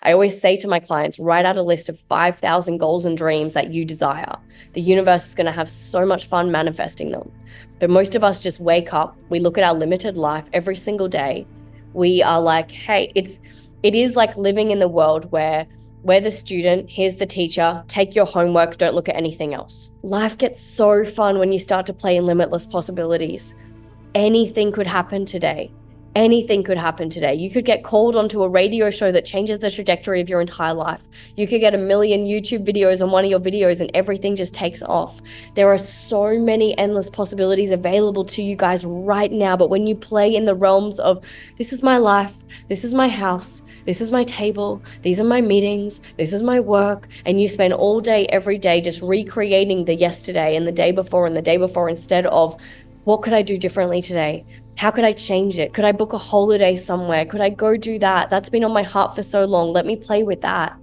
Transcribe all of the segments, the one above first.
I always say to my clients, write out a list of 5,000 goals and dreams that you desire. The universe is going to have so much fun manifesting them. But most of us just wake up, we look at our limited life every single day. We are like, hey, it is like living in the world where we're the student, here's the teacher, take your homework, don't look at anything else. Life gets so fun when you start to play in limitless possibilities. Anything could happen today. Anything could happen today. You could get called onto a radio show that changes the trajectory of your entire life. You could get 1,000,000 YouTube videos on one of your videos and everything just takes off. There are so many endless possibilities available to you guys right now. But when you play in the realms of, this is my life, this is my house, this is my table, these are my meetings, this is my work, and you spend all day, every day just recreating the yesterday and the day before and the day before instead of, what could I do differently today? How could I change it? Could I book a holiday somewhere? Could I go do that? That's been on my heart for so long. Let me play with that.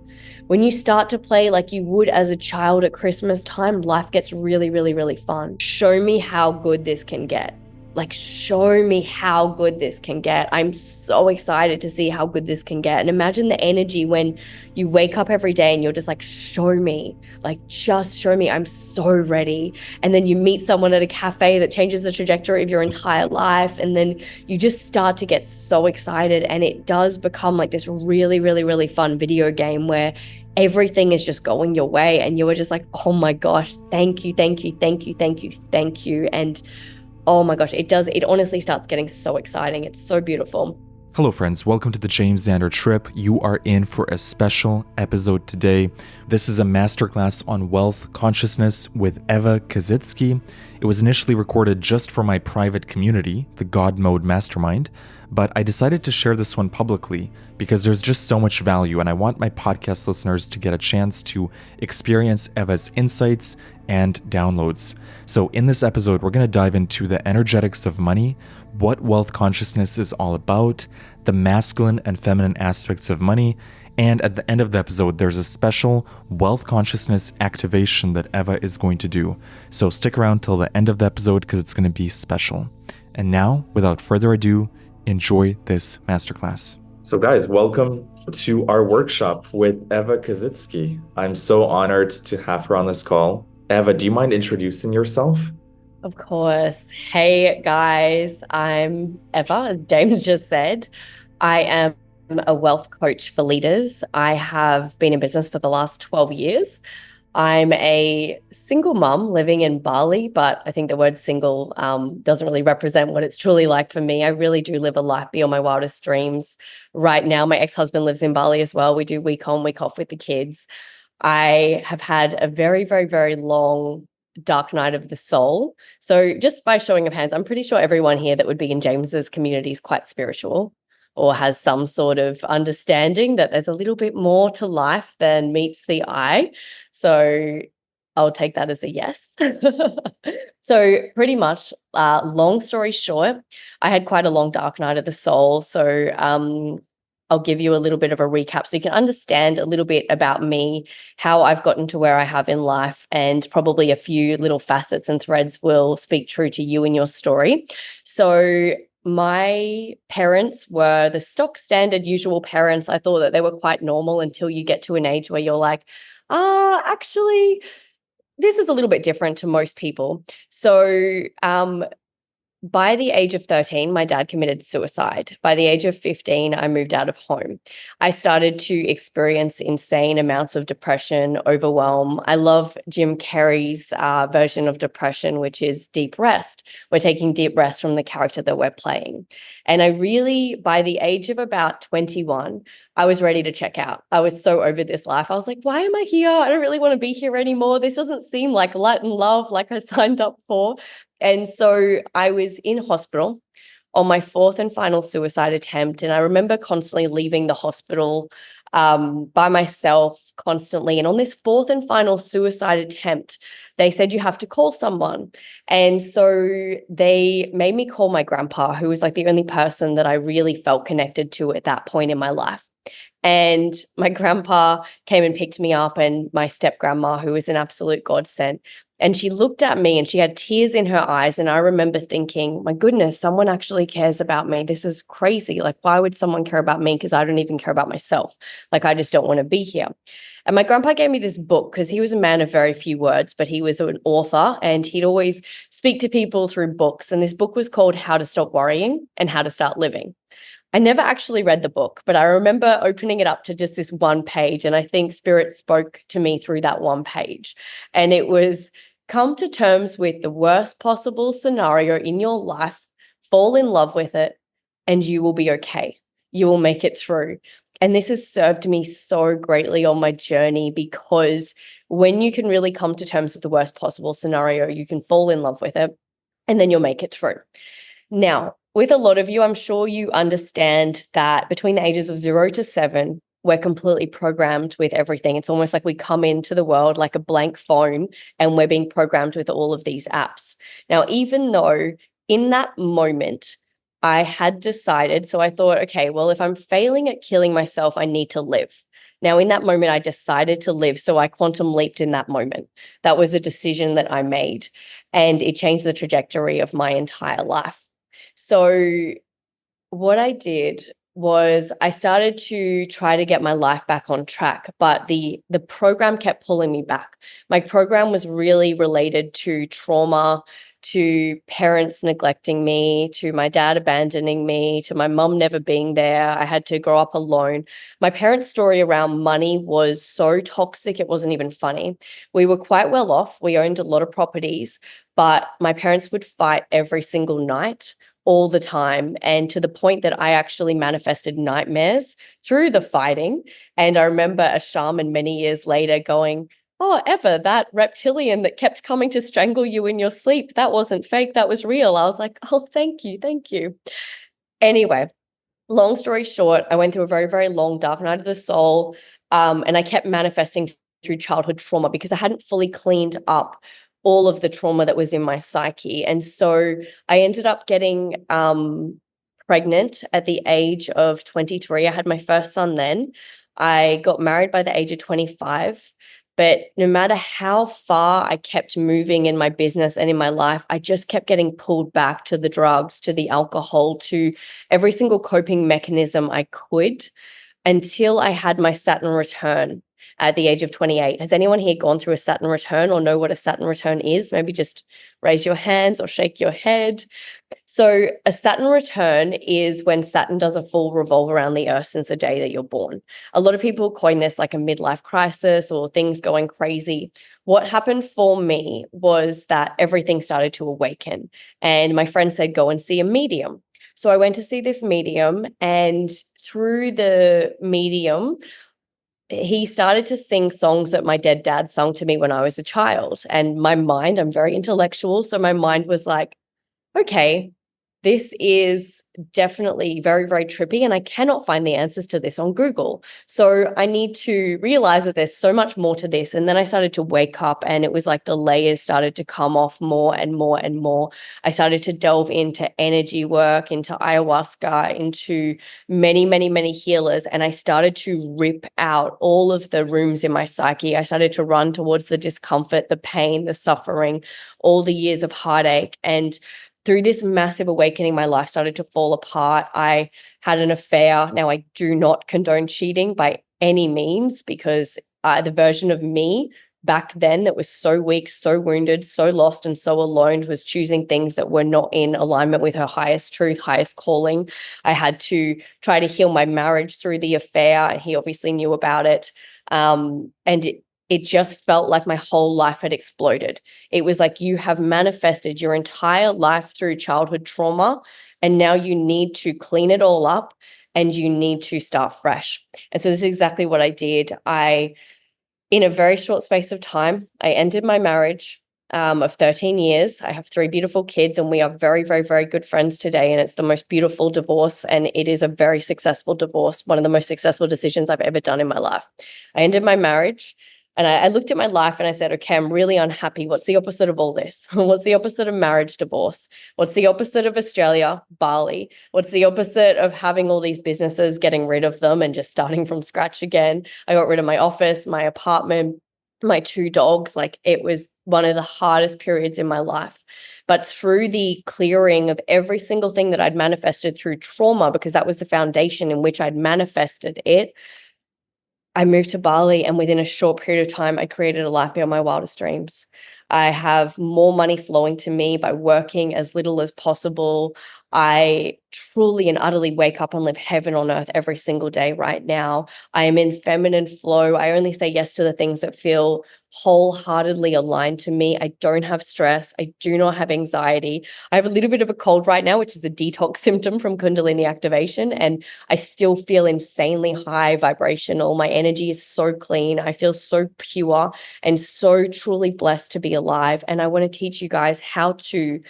When you start to play like you would as a child at Christmas time, life gets really, really, really fun. Show me how good this can get. Like, show me how good this can get. I'm so excited to see how good this can get. And imagine the energy when you wake up every day and you're just like, show me, like, just show me. I'm so ready. And then you meet someone at a cafe that changes the trajectory of your entire life. And then you just start to get so excited. And it does become like this really, really, really fun video game where everything is just going your way. And you are just like, oh my gosh, thank you, thank you, thank you, thank you, thank you. And oh my gosh, it honestly starts getting so exciting. It's so beautiful. Hello friends, welcome to the James Xander Trip. You are in for a special episode today. This is a masterclass on wealth consciousness with Eva Kaszycki. It was initially recorded just for my private community, the God Mode Mastermind, but I decided to share this one publicly because there's just so much value and I want my podcast listeners to get a chance to experience Eva's insights and downloads. So in this episode, we're going to dive into the energetics of money, what wealth consciousness is all about, the masculine and feminine aspects of money, and at the end of the episode, there's a special wealth consciousness activation that Eva is going to do. So stick around till the end of the episode because it's going to be special. And now, without further ado, enjoy this masterclass. So guys, welcome to our workshop with Eva Kaszycki. I'm so honored to have her on this call. Eva, do you mind introducing yourself? Of course. Hey guys, I'm Eva, as James just said. I am a wealth coach for leaders. I have been in business for the last 12 years. I'm a single mom living in Bali, but I think the word single doesn't really represent what it's truly like for me. I really do live a life beyond my wildest dreams. Right now, my ex-husband lives in Bali as well. We do week on, week off with the kids. I have had a very, very, very long dark night of the soul. So just by showing of hands, I'm pretty sure everyone here that would be in James's community is quite spiritual or has some sort of understanding that there's a little bit more to life than meets the eye. So I'll take that as a yes. So pretty much, long story short, I had quite a long dark night of the soul. So I'll give you a little bit of a recap so you can understand a little bit about me, how I've gotten to where I have in life, and probably a few little facets and threads will speak true to you and your story. So my parents were the stock standard usual parents. I thought that they were quite normal until you get to an age where you're like, actually, this is a little bit different to most people. So by the age of 13, my dad committed suicide. By the age of 15, I moved out of home. I started to experience insane amounts of depression, overwhelm. I love Jim Carrey's version of depression, which is deep rest. We're taking deep rest from the character that we're playing. And I really, by the age of about 21, I was ready to check out. I was so over this life. I was like, why am I here? I don't really want to be here anymore. This doesn't seem like light and love like I signed up for. And so I was in hospital on my fourth and final suicide attempt. And I remember constantly leaving the hospital by myself constantly. And on this fourth and final suicide attempt, they said, you have to call someone. And so they made me call my grandpa, who was like the only person that I really felt connected to at that point in my life. And my grandpa came and picked me up, and my step grandma, who was an absolute godsend. And she looked at me and she had tears in her eyes. And I remember thinking, my goodness, someone actually cares about me. This is crazy. Like, why would someone care about me? Because I don't even care about myself. Like, I just don't want to be here. And my grandpa gave me this book because he was a man of very few words, but he was an author and he'd always speak to people through books. And this book was called How to Stop Worrying and How to Start Living. I never actually read the book, but I remember opening it up to just this one page. And I think Spirit spoke to me through that one page. And it was, come to terms with the worst possible scenario in your life, fall in love with it, and you will be okay. You will make it through. And this has served me so greatly on my journey, because when you can really come to terms with the worst possible scenario, you can fall in love with it and then you'll make it through. Now, with a lot of you, I'm sure you understand that between the ages of 0 to 7, we're completely programmed with everything. It's almost like we come into the world like a blank phone and we're being programmed with all of these apps. Now, even though in that moment I had decided, so I thought, okay, well, if I'm failing at killing myself, I need to live. Now, in that moment, I decided to live. So I quantum leaped in that moment. That was a decision that I made, and it changed the trajectory of my entire life. So what I did was I started to try to get my life back on track, but the program kept pulling me back. My program was really related to trauma, to parents neglecting me, to my dad abandoning me, to my mum never being there. I had to grow up alone. My parents' story around money was so toxic, it wasn't even funny. We were quite well off. We owned a lot of properties, but my parents would fight every single night, all the time, and to the point that I actually manifested nightmares through the fighting. And I remember a shaman many years later going, "Oh, Eva, that reptilian that kept coming to strangle you in your sleep, that wasn't fake, that was real." I was like, "Oh, thank you, thank you." Anyway, long story short, I went through a very, very long dark night of the soul, and I kept manifesting through childhood trauma because I hadn't fully cleaned up all of the trauma that was in my psyche. And so I ended up getting pregnant at the age of 23. I had my first son then. I got married by the age of 25. But no matter how far I kept moving in my business and in my life, I just kept getting pulled back to the drugs, to the alcohol, to every single coping mechanism I could, until I had my Saturn return at the age of 28. Has anyone here gone through a Saturn return or know what a Saturn return is? Maybe just raise your hands or shake your head. So a Saturn return is when Saturn does a full revolve around the Earth since the day that you're born. A lot of people coin this like a midlife crisis or things going crazy. What happened for me was that everything started to awaken. And my friend said, go and see a medium. So I went to see this medium, and through the medium, he started to sing songs that my dead dad sung to me when I was a child. And my mind, I'm very intellectual, so my mind was like, okay, this is definitely very, very trippy, and I cannot find the answers to this on Google. So I need to realize that there's so much more to this. And then I started to wake up, and it was like the layers started to come off more and more and more. I started to delve into energy work, into ayahuasca, into many, many, many healers. And I started to rip out all of the rooms in my psyche. I started to run towards the discomfort, the pain, the suffering, all the years of heartache. And through this massive awakening, my life started to fall apart. I had an affair. Now, I do not condone cheating by any means, because the version of me back then that was so weak, so wounded, so lost, and so alone was choosing things that were not in alignment with her highest truth, highest calling. I had to try to heal my marriage through the affair, and he obviously knew about it. And it just felt like my whole life had exploded. It was like, you have manifested your entire life through childhood trauma, and now you need to clean it all up and you need to start fresh. And so this is exactly what I did. In a very short space of time, I ended my marriage of 13 years. I have 3 beautiful kids, and we are very, very, very good friends today. And it's the most beautiful divorce, and it is a very successful divorce, one of the most successful decisions I've ever done in my life. I ended my marriage. And I looked at my life and I said, okay, I'm really unhappy. What's the opposite of all this? What's the opposite of marriage? Divorce. What's the opposite of Australia? Bali. What's the opposite of having all these businesses, getting rid of them and just starting from scratch again? I got rid of my office, my apartment. my two dogs. Like, it was one of the hardest periods in my life. But through the clearing of every single thing that I'd manifested through trauma, because that was the foundation in which I'd manifested it, I moved to Bali, and within a short period of time, I created a life beyond my wildest dreams. I have more money flowing to me by working as little as possible. I truly and utterly wake up and live heaven on earth every single day right now. I am in feminine flow. I only say yes to the things that feel wholeheartedly aligned to me. I don't have stress. I do not have anxiety. I have a little bit of a cold right now, which is a detox symptom from Kundalini activation. And I still feel insanely high vibrational. My energy is so clean. I feel so pure and so truly blessed to be alive. And I want to teach you guys how to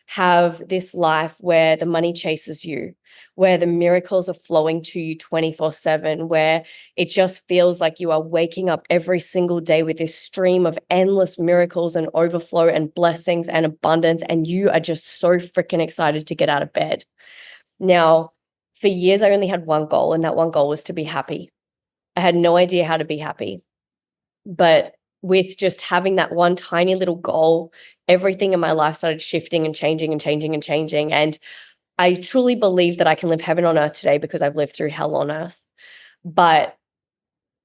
have this life where the money chases you, where the miracles are flowing to you 24/7, where it just feels like you are waking up every single day with this stream of endless miracles and overflow and blessings and abundance. And you are just so freaking excited to get out of bed. Now, for years, I only had one goal, and that one goal was to be happy. I had no idea how to be happy. But with just having that one tiny little goal, everything in my life started shifting and changing and changing and changing. And I truly believe that I can live heaven on earth today because I've lived through hell on earth. But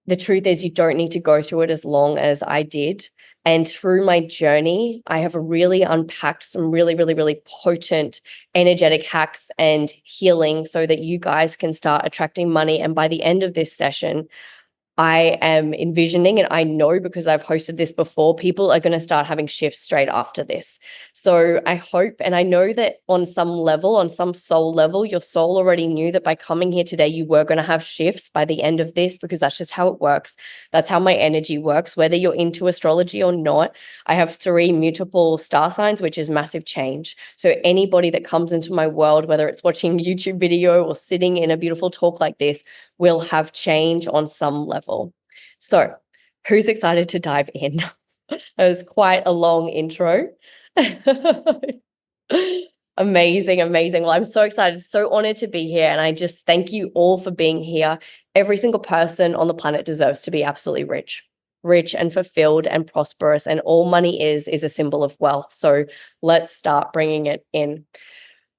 the truth is, you don't need to go through it as long as I did. And through my journey, I have really unpacked some really, really, really potent energetic hacks and healing so that you guys can start attracting money. And by the end of this session, I am envisioning, and I know because I've hosted this before, people are going to start having shifts straight after this. So I hope, and I know that on some level, on some soul level, your soul already knew that by coming here today, you were going to have shifts by the end of this, because that's just how it works. That's how my energy works, whether you're into astrology or not. I have 3 mutable star signs, which is massive change. So anybody that comes into my world, whether it's watching a YouTube video or sitting in a beautiful talk like this, will have change on some level. So, who's excited to dive in? That was quite a long intro. Amazing, amazing. Well, I'm so excited, so honored to be here. And I just thank you all for being here. Every single person on the planet deserves to be absolutely rich and fulfilled and prosperous. And all money is a symbol of wealth. So let's start bringing it in.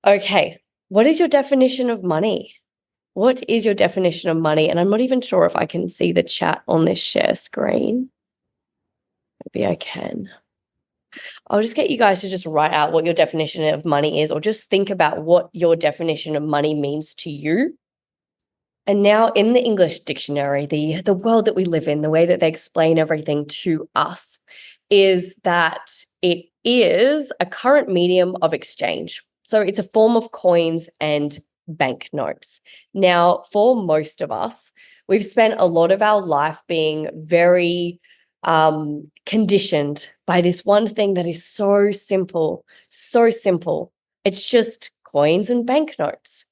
Okay, what is your definition of money? What is your definition of money? And I'm not even sure if I can see the chat on this share screen. Maybe I can. I'll just get you guys to just write out what your definition of money is, or just think about what your definition of money means to you. And now in the English dictionary, the world that we live in, the way that they explain everything to us is that it is a current medium of exchange. So it's a form of coins and banknotes. Now, for most of us, we've spent a lot of our life being very conditioned by this one thing that is so simple, so simple. It's just coins and banknotes.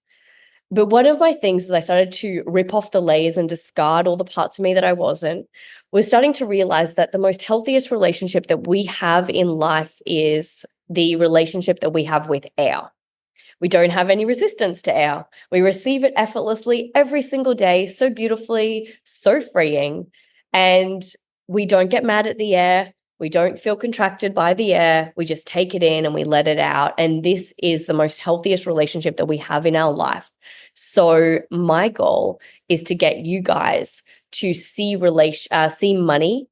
But one of my things is I started to rip off the layers and discard all the parts of me that I wasn't, was starting to realize that the most healthiest relationship that we have in life is the relationship that we have with air. We don't have any resistance to air. We receive it effortlessly every single day, so beautifully, so freeing. And we don't get mad at the air. We don't feel contracted by the air. We just take it in and we let it out. And this is the most healthiest relationship that we have in our life. So my goal is to get you guys to see money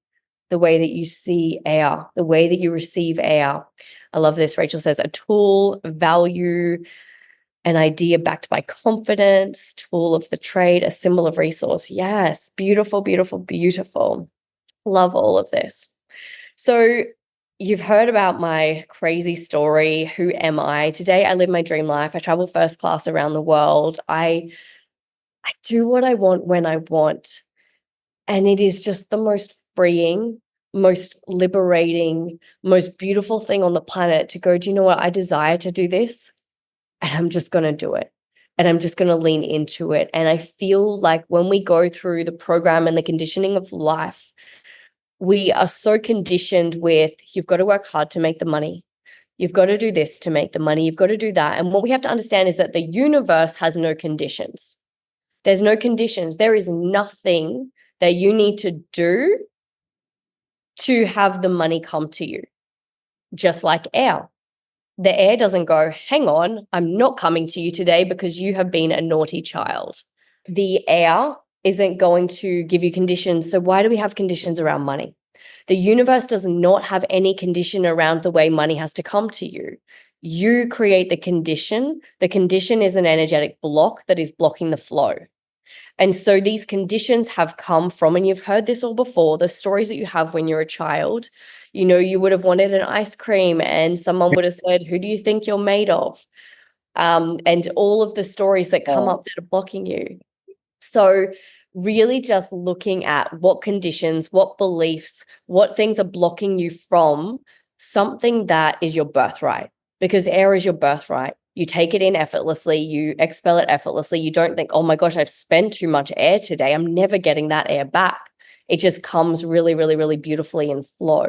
the way that you see air, the way that you receive air. I love this. Rachel says a tool, value, an idea backed by confidence, tool of the trade, a symbol of resource. Yes, beautiful, beautiful, beautiful. Love all of this. So you've heard about my crazy story. Who am I? Today, I live my dream life. I travel first class around the world. I do what I want when I want. And it is just the most freeing, most liberating, most beautiful thing on the planet to go, do you know what? I desire to do this, and I'm just going to do it. And I'm just going to lean into it. And I feel like when we go through the program and the conditioning of life, we are so conditioned with, you've got to work hard to make the money. You've got to do this to make the money. You've got to do that. And what we have to understand is that the universe has no conditions. There's no conditions. There is nothing that you need to do to have the money come to you, just like air. The air doesn't go, hang on, I'm not coming to you today because you have been a naughty child. The air isn't going to give you conditions. So why do we have conditions around money? The universe does not have any condition around the way money has to come to you. You create the condition. The condition is an energetic block that is blocking the flow. And so these conditions have come from, and you've heard this all before, the stories that you have when you're a child. You know, you would have wanted an ice cream and someone would have said, who do you think you're made of? And all of the stories that come up that are blocking you. So really just looking at what conditions, what beliefs, what things are blocking you from something that is your birthright, because air is your birthright. You take it in effortlessly, you expel it effortlessly. You don't think, oh my gosh, I've spent too much air today, I'm never getting that air back. It just comes really, really, really beautifully in flow.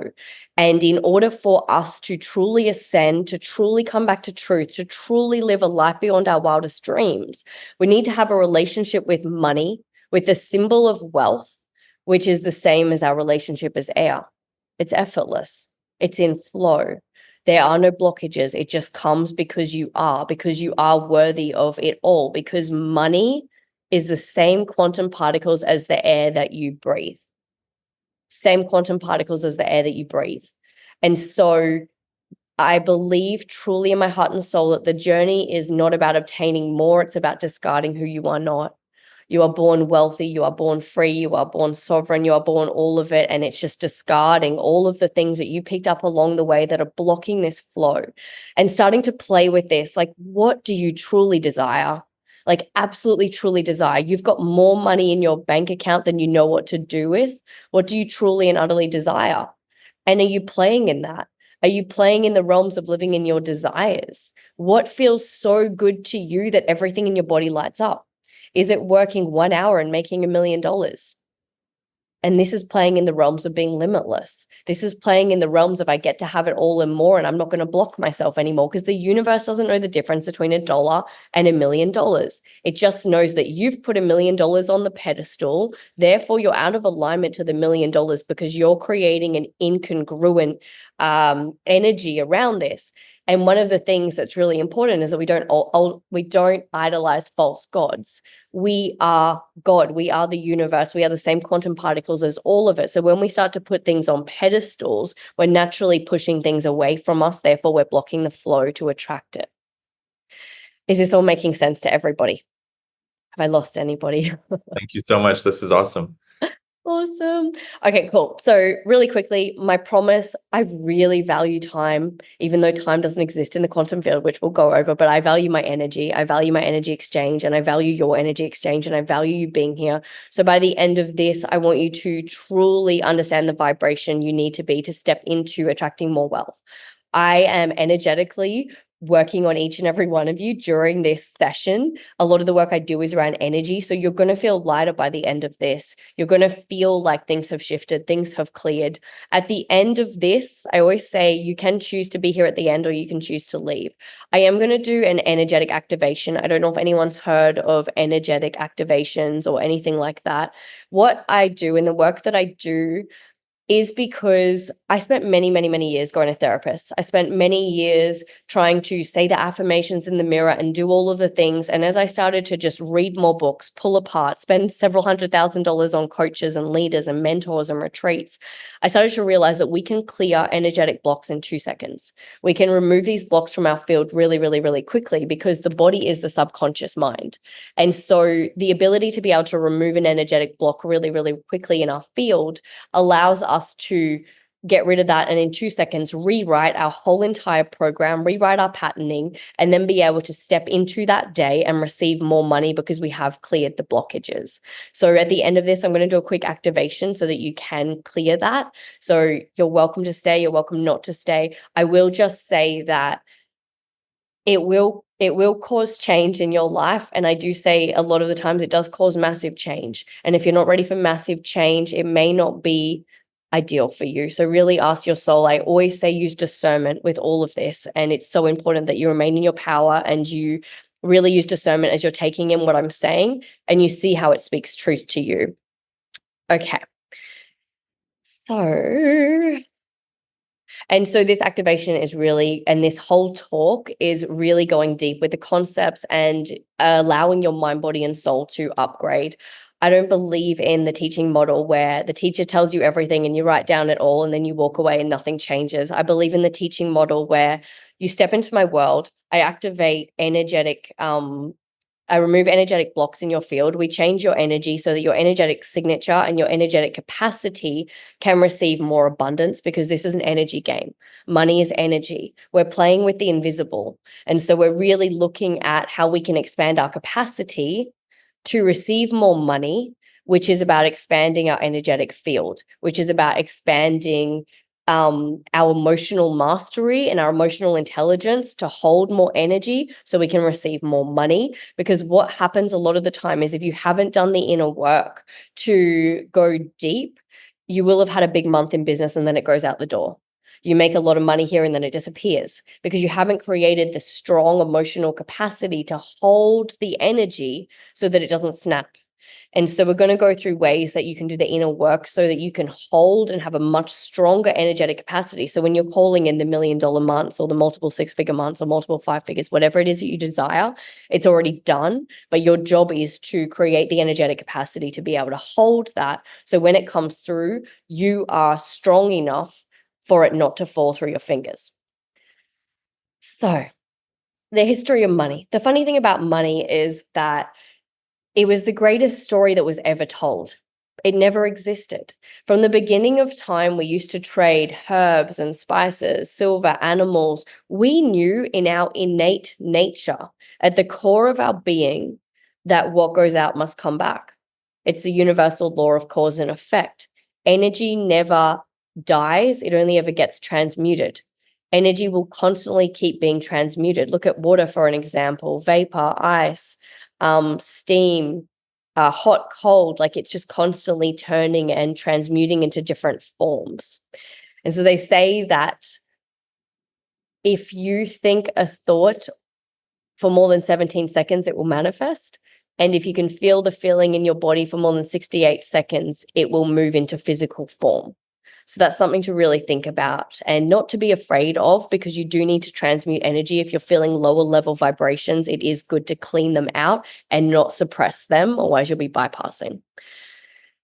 And in order for us to truly ascend, to truly come back to truth, to truly live a life beyond our wildest dreams, we need to have a relationship with money, with the symbol of wealth, which is the same as our relationship as air. It's effortless. It's in flow. There are no blockages. It just comes because you are worthy of it all, because money is the same quantum particles as the air that you breathe. Same quantum particles as the air that you breathe. And so I believe truly in my heart and soul that the journey is not about obtaining more. It's about discarding who you are not. You are born wealthy, you are born free, you are born sovereign, you are born all of it. And it's just discarding all of the things that you picked up along the way that are blocking this flow and starting to play with this. Like, what do you truly desire? Like, absolutely, truly desire. You've got more money in your bank account than you know what to do with. What do you truly and utterly desire? And are you playing in that? Are you playing in the realms of living in your desires? What feels so good to you that everything in your body lights up? Is it working 1 hour and making $1 million? And this is playing in the realms of being limitless. This is playing in the realms of I get to have it all and more, and I'm not going to block myself anymore, because the universe doesn't know the difference between $1 and $1 million. It just knows that you've put $1 million on the pedestal. Therefore, you're out of alignment to the $1 million because you're creating an incongruent energy around this. And one of the things that's really important is that we don't idolize false gods. We are God. We are the universe. We are the same quantum particles as all of it. So when we start to put things on pedestals, we're naturally pushing things away from us. Therefore, we're blocking the flow to attract it. Is this all making sense to everybody? Have I lost anybody? Thank you so much. This is awesome. Awesome. Okay, cool. So really quickly, my promise, I really value time, even though time doesn't exist in the quantum field, which we'll go over, but I value my energy. I value my energy exchange, and I value your energy exchange, and I value you being here. So by the end of this, I want you to truly understand the vibration you need to be to step into attracting more wealth. I am energetically working on each and every one of you during this session. A lot of the work I do is around energy. So you're going to feel lighter by the end of this. You're going to feel like things have shifted, things have cleared. At the end of this, I always say you can choose to be here at the end or you can choose to leave. I am going to do an energetic activation. I don't know if anyone's heard of energetic activations or anything like that. What I do in the work that I do is because I spent many, many, many years going to therapists. I spent many years trying to say the affirmations in the mirror and do all of the things. And as I started to just read more books, pull apart, spend several $100,000s on coaches and leaders and mentors and retreats, I started to realize that we can clear energetic blocks in 2 seconds. We can remove these blocks from our field really, really, really quickly, because the body is the subconscious mind. And so the ability to be able to remove an energetic block really, really quickly in our field allows us to get rid of that, and in 2 seconds rewrite our whole entire program, rewrite our patterning, and then be able to step into that day and receive more money because we have cleared the blockages. So at the end of this, I'm going to do a quick activation so that you can clear that. So you're welcome to stay, you're welcome not to stay. I will just say that it will cause change in your life. And I do say a lot of the times it does cause massive change. And if you're not ready for massive change, it may not be ideal for you. So really ask your soul. I always say use discernment with all of this. And it's so important that you remain in your power and you really use discernment as you're taking in what I'm saying and you see how it speaks truth to you. Okay. So, and so this activation is really, and this whole talk is really going deep with the concepts and allowing your mind, body, and soul to upgrade. I don't believe in the teaching model where the teacher tells you everything and you write down it all and then you walk away and nothing changes. I believe in the teaching model where you step into my world, I activate energetic I remove energetic blocks in your field. We change your energy so that your energetic signature and your energetic capacity can receive more abundance, because this is an energy game. Money is energy. We're playing with the invisible. And so we're really looking at how we can expand our capacity to receive more money, which is about expanding our energetic field, which is about expanding our emotional mastery and our emotional intelligence to hold more energy so we can receive more money. Because what happens a lot of the time is if you haven't done the inner work to go deep, you will have had a big month in business and then it goes out the door. You make a lot of money here and then it disappears because you haven't created the strong emotional capacity to hold the energy so that it doesn't snap. And so we're going to go through ways that you can do the inner work so that you can hold and have a much stronger energetic capacity. So when you're calling in the $1 million months or the multiple 6-figure months or multiple 5 figures, whatever it is that you desire, it's already done. But your job is to create the energetic capacity to be able to hold that. So when it comes through, you are strong enough for it not to fall through your fingers. So the history of money. The funny thing about money is that it was the greatest story that was ever told. It never existed. From the beginning of time, we used to trade herbs and spices, silver, animals. We knew in our innate nature, at the core of our being, that what goes out must come back. It's the universal law of cause and effect. Energy never dies, it only ever gets transmuted. Energy will constantly keep being transmuted. Look at water for an example, vapor, ice, steam, hot, cold, like it's just constantly turning and transmuting into different forms. And so they say that if you think a thought for more than 17 seconds, it will manifest. And if you can feel the feeling in your body for more than 68 seconds, it will move into physical form. So that's something to really think about and not to be afraid of, because you do need to transmute energy. If you're feeling lower level vibrations, it is good to clean them out and not suppress them, otherwise you'll be bypassing.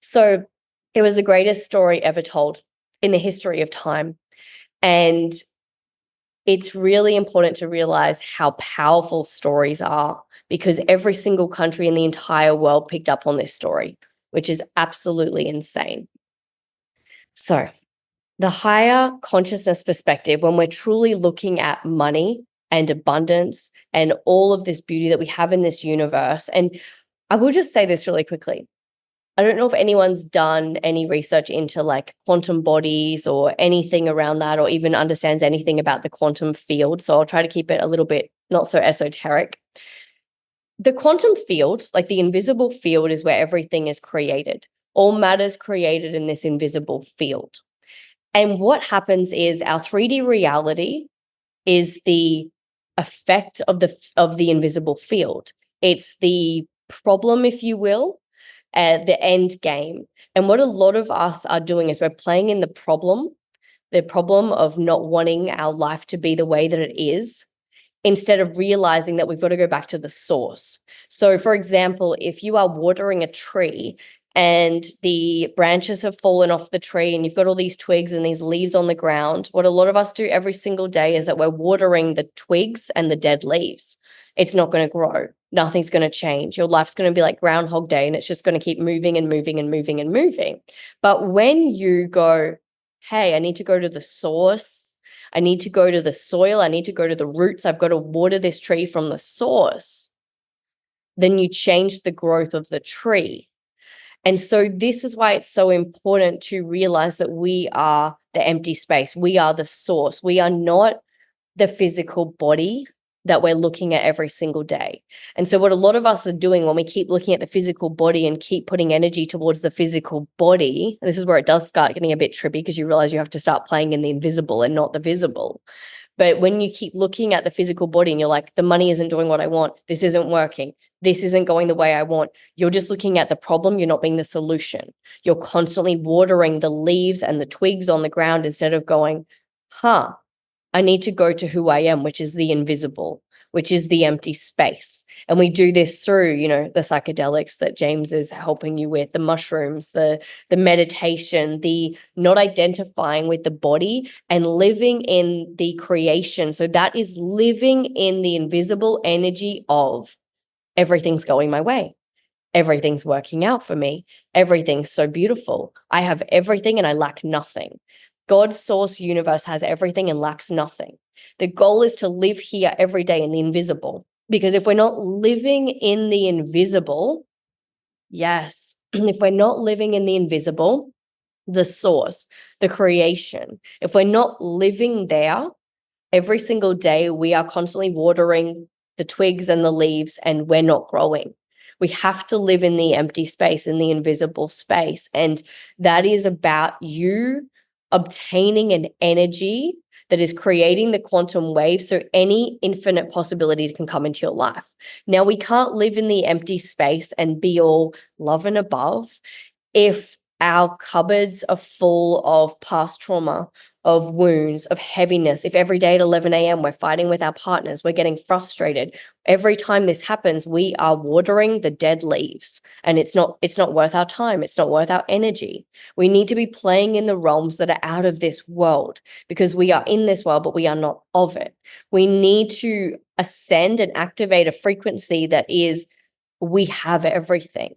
So it was the greatest story ever told in the history of time. And it's really important to realize how powerful stories are, because every single country in the entire world picked up on this story, which is absolutely insane. So the higher consciousness perspective, when we're truly looking at money and abundance and all of this beauty that we have in this universe, and I will just say this really quickly. I don't know if anyone's done any research into like quantum bodies or anything around that, or even understands anything about the quantum field. So I'll try to keep it a little bit not so esoteric. The quantum field, like the invisible field, is where everything is created. All matter is created in this invisible field. And what happens is our 3D reality is the effect of the invisible field. It's the problem, if you will, the end game. And what a lot of us are doing is we're playing in the problem of not wanting our life to be the way that it is, instead of realizing that we've got to go back to the source. So, for example, if you are watering a tree and the branches have fallen off the tree and you've got all these twigs and these leaves on the ground, what a lot of us do every single day is that we're watering the twigs and the dead leaves. It's not going to grow. Nothing's going to change. Your life's going to be like Groundhog Day, and it's just going to keep moving and moving and moving and moving. But when you go, hey, I need to go to the source, I need to go to the soil, I need to go to the roots, I've got to water this tree from the source, then you change the growth of the tree. And so this is why it's so important to realize that we are the empty space. We are the source. We are not the physical body that we're looking at every single day. And so what a lot of us are doing when we keep looking at the physical body and keep putting energy towards the physical body, this is where it does start getting a bit trippy, because you realize you have to start playing in the invisible and not the visible. But when you keep looking at the physical body and you're like, the money isn't doing what I want, this isn't working, this isn't going the way I want, you're just looking at the problem, you're not being the solution. You're constantly watering the leaves and the twigs on the ground instead of going, I need to go to who I am, which is the invisible, which is the empty space. And we do this through, the psychedelics that James is helping you with, the mushrooms, the meditation, the not identifying with the body and living in the creation. So that is living in the invisible energy of everything's going my way. Everything's working out for me. Everything's so beautiful. I have everything and I lack nothing. God, source, universe has everything and lacks nothing. The goal is to live here every day in the invisible. Because if we're not living in the invisible, yes, if we're not living in the invisible, the source, the creation, if we're not living there, every single day we are constantly watering the twigs and the leaves and we're not growing. We have to live in the empty space, in the invisible space. And that is about you obtaining an energy that is creating the quantum wave so any infinite possibility can come into your life. Now, we can't live in the empty space and be all love and above if our cupboards are full of past trauma, of wounds, of heaviness. If every day at 11 a.m. we're fighting with our partners, we're getting frustrated. Every time this happens, we are watering the dead leaves, and it's not worth our time. It's not worth our energy. We need to be playing in the realms that are out of this world, because we are in this world, but we are not of it. We need to ascend and activate a frequency that is, we have everything.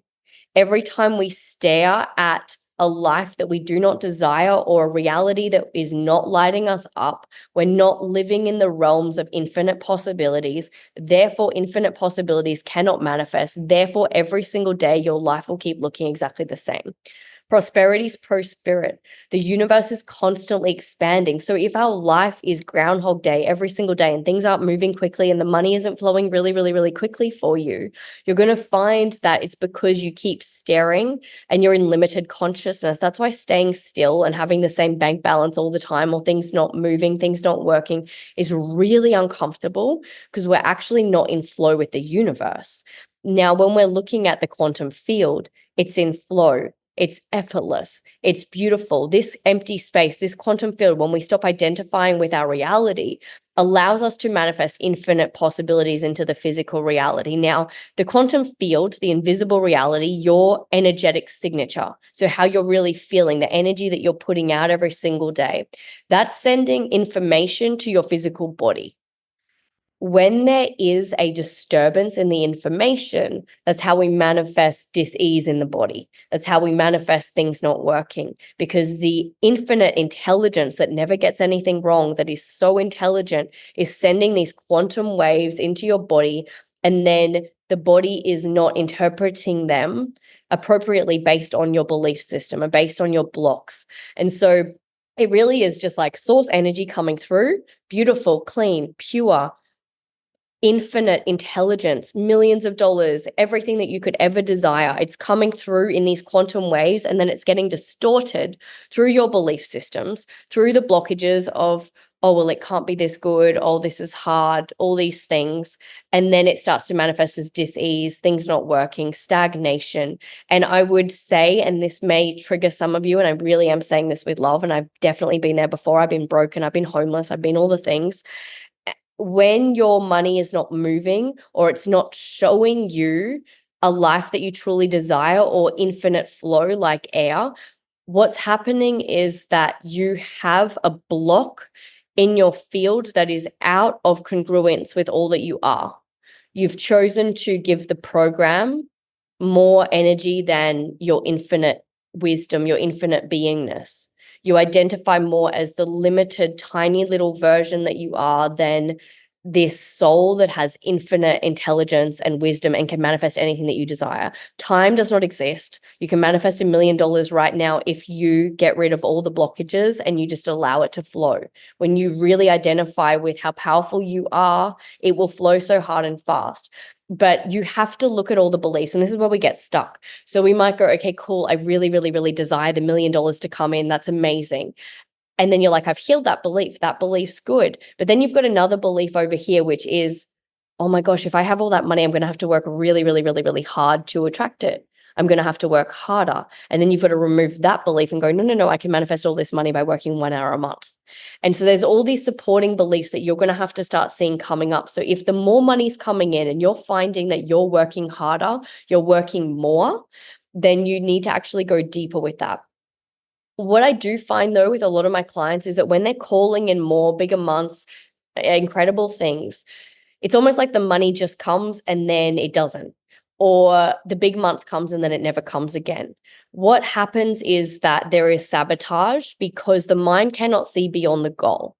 Every time we stare at a life that we do not desire or a reality that is not lighting us up, we're not living in the realms of infinite possibilities. Therefore, infinite possibilities cannot manifest. Therefore, every single day, your life will keep looking exactly the same. Prosperity is pro-spirit. The universe is constantly expanding. So if our life is Groundhog Day every single day and things aren't moving quickly and the money isn't flowing really, really, really quickly for you, you're going to find that it's because you keep staring and you're in limited consciousness. That's why staying still and having the same bank balance all the time, or things not moving, things not working, is really uncomfortable, because we're actually not in flow with the universe. Now, when we're looking at the quantum field, it's in flow. It's effortless. It's beautiful. This empty space, this quantum field, when we stop identifying with our reality, allows us to manifest infinite possibilities into the physical reality. Now, the quantum field, the invisible reality, your energetic signature, so how you're really feeling, the energy that you're putting out every single day, that's sending information to your physical body. When there is a disturbance in the information, that's how we manifest dis-ease in the body. That's how we manifest things not working, because the infinite intelligence that never gets anything wrong, that is so intelligent, is sending these quantum waves into your body, and then the body is not interpreting them appropriately based on your belief system or based on your blocks. And so it really is just like source energy coming through, beautiful, clean, pure, infinite intelligence, millions of dollars, everything that you could ever desire. It's coming through in these quantum waves, and then it's getting distorted through your belief systems, through the blockages of, oh, well, it can't be this good. Oh, this is hard, all these things. And then it starts to manifest as dis-ease, things not working, stagnation. And I would say, and this may trigger some of you, and I really am saying this with love, and I've definitely been there before. I've been broken, I've been homeless, I've been all the things. When your money is not moving, or it's not showing you a life that you truly desire or infinite flow like air, what's happening is that you have a block in your field that is out of congruence with all that you are. You've chosen to give the program more energy than your infinite wisdom, your infinite beingness. You identify more as the limited, tiny little version that you are than this soul that has infinite intelligence and wisdom and can manifest anything that you desire. Time does not exist. You can manifest $1 million right now if you get rid of all the blockages and you just allow it to flow. When you really identify with how powerful you are, it will flow so hard and fast. But you have to look at all the beliefs, and this is where we get stuck. So we might go, okay, cool, I really, really, really desire the $1 million to come in. That's amazing. And then you're like, I've healed that belief. That belief's good. But then you've got another belief over here, which is, oh my gosh, if I have all that money, I'm going to have to work really, really, really, really hard to attract it. I'm going to have to work harder. And then you've got to remove that belief and go, no, no, no, I can manifest all this money by working 1 hour a month. And so there's all these supporting beliefs that you're going to have to start seeing coming up. So if the more money's coming in and you're finding that you're working harder, you're working more, then you need to actually go deeper with that. What I do find though with a lot of my clients is that when they're calling in more bigger months, incredible things, it's almost like the money just comes and then it doesn't, or the big month comes and then it never comes again. What happens is that there is sabotage because the mind cannot see beyond the goal.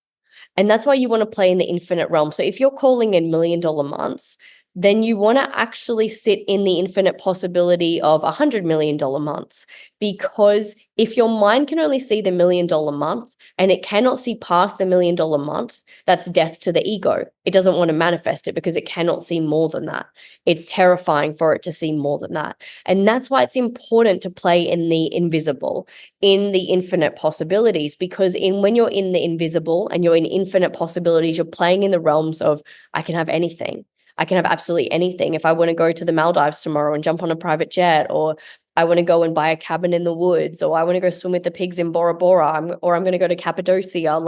And that's why you want to play in the infinite realm. So if you're calling in $1 million months, then you want to actually sit in the infinite possibility of $100 million months. Because if your mind can only see the $1 million month and it cannot see past the $1 million month, that's death to the ego. It doesn't want to manifest it because it cannot see more than that. It's terrifying for it to see more than that. And that's why it's important to play in the invisible, in the infinite possibilities, because when you're in the invisible and you're in infinite possibilities, you're playing in the realms of, I can have anything. I can have absolutely anything. If I want to go to the Maldives tomorrow and jump on a private jet, or I want to go and buy a cabin in the woods, or I want to go swim with the pigs in Bora Bora, I'm going to go to Cappadocia,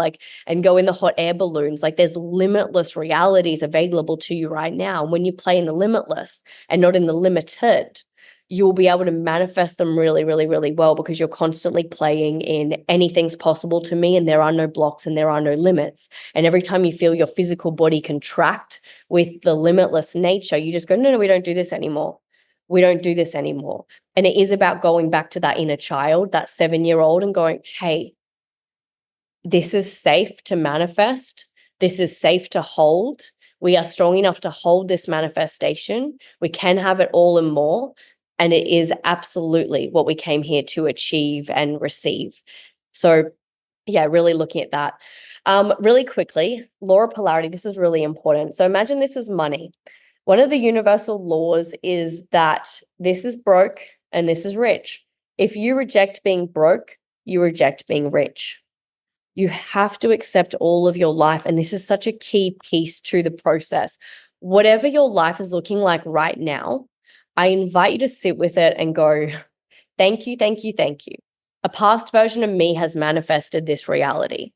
and go in the hot air balloons. There's limitless realities available to you right now. And when you play in the limitless and not in the limited, you'll be able to manifest them really, really, really well, because you're constantly playing in anything's possible to me, and there are no blocks and there are no limits. And every time you feel your physical body contract with the limitless nature, you just go, no, no, we don't do this anymore. We don't do this anymore. And it is about going back to that inner child, that 7-year-old, and going, hey, this is safe to manifest. This is safe to hold. We are strong enough to hold this manifestation. We can have it all and more. And it is absolutely what we came here to achieve and receive. So yeah, really looking at that. Really quickly, law of polarity, this is really important. So imagine this is money. One of the universal laws is that this is broke and this is rich. If you reject being broke, you reject being rich. You have to accept all of your life. And this is such a key piece to the process. Whatever your life is looking like right now, I invite you to sit with it and go, thank you, thank you, thank you. A past version of me has manifested this reality,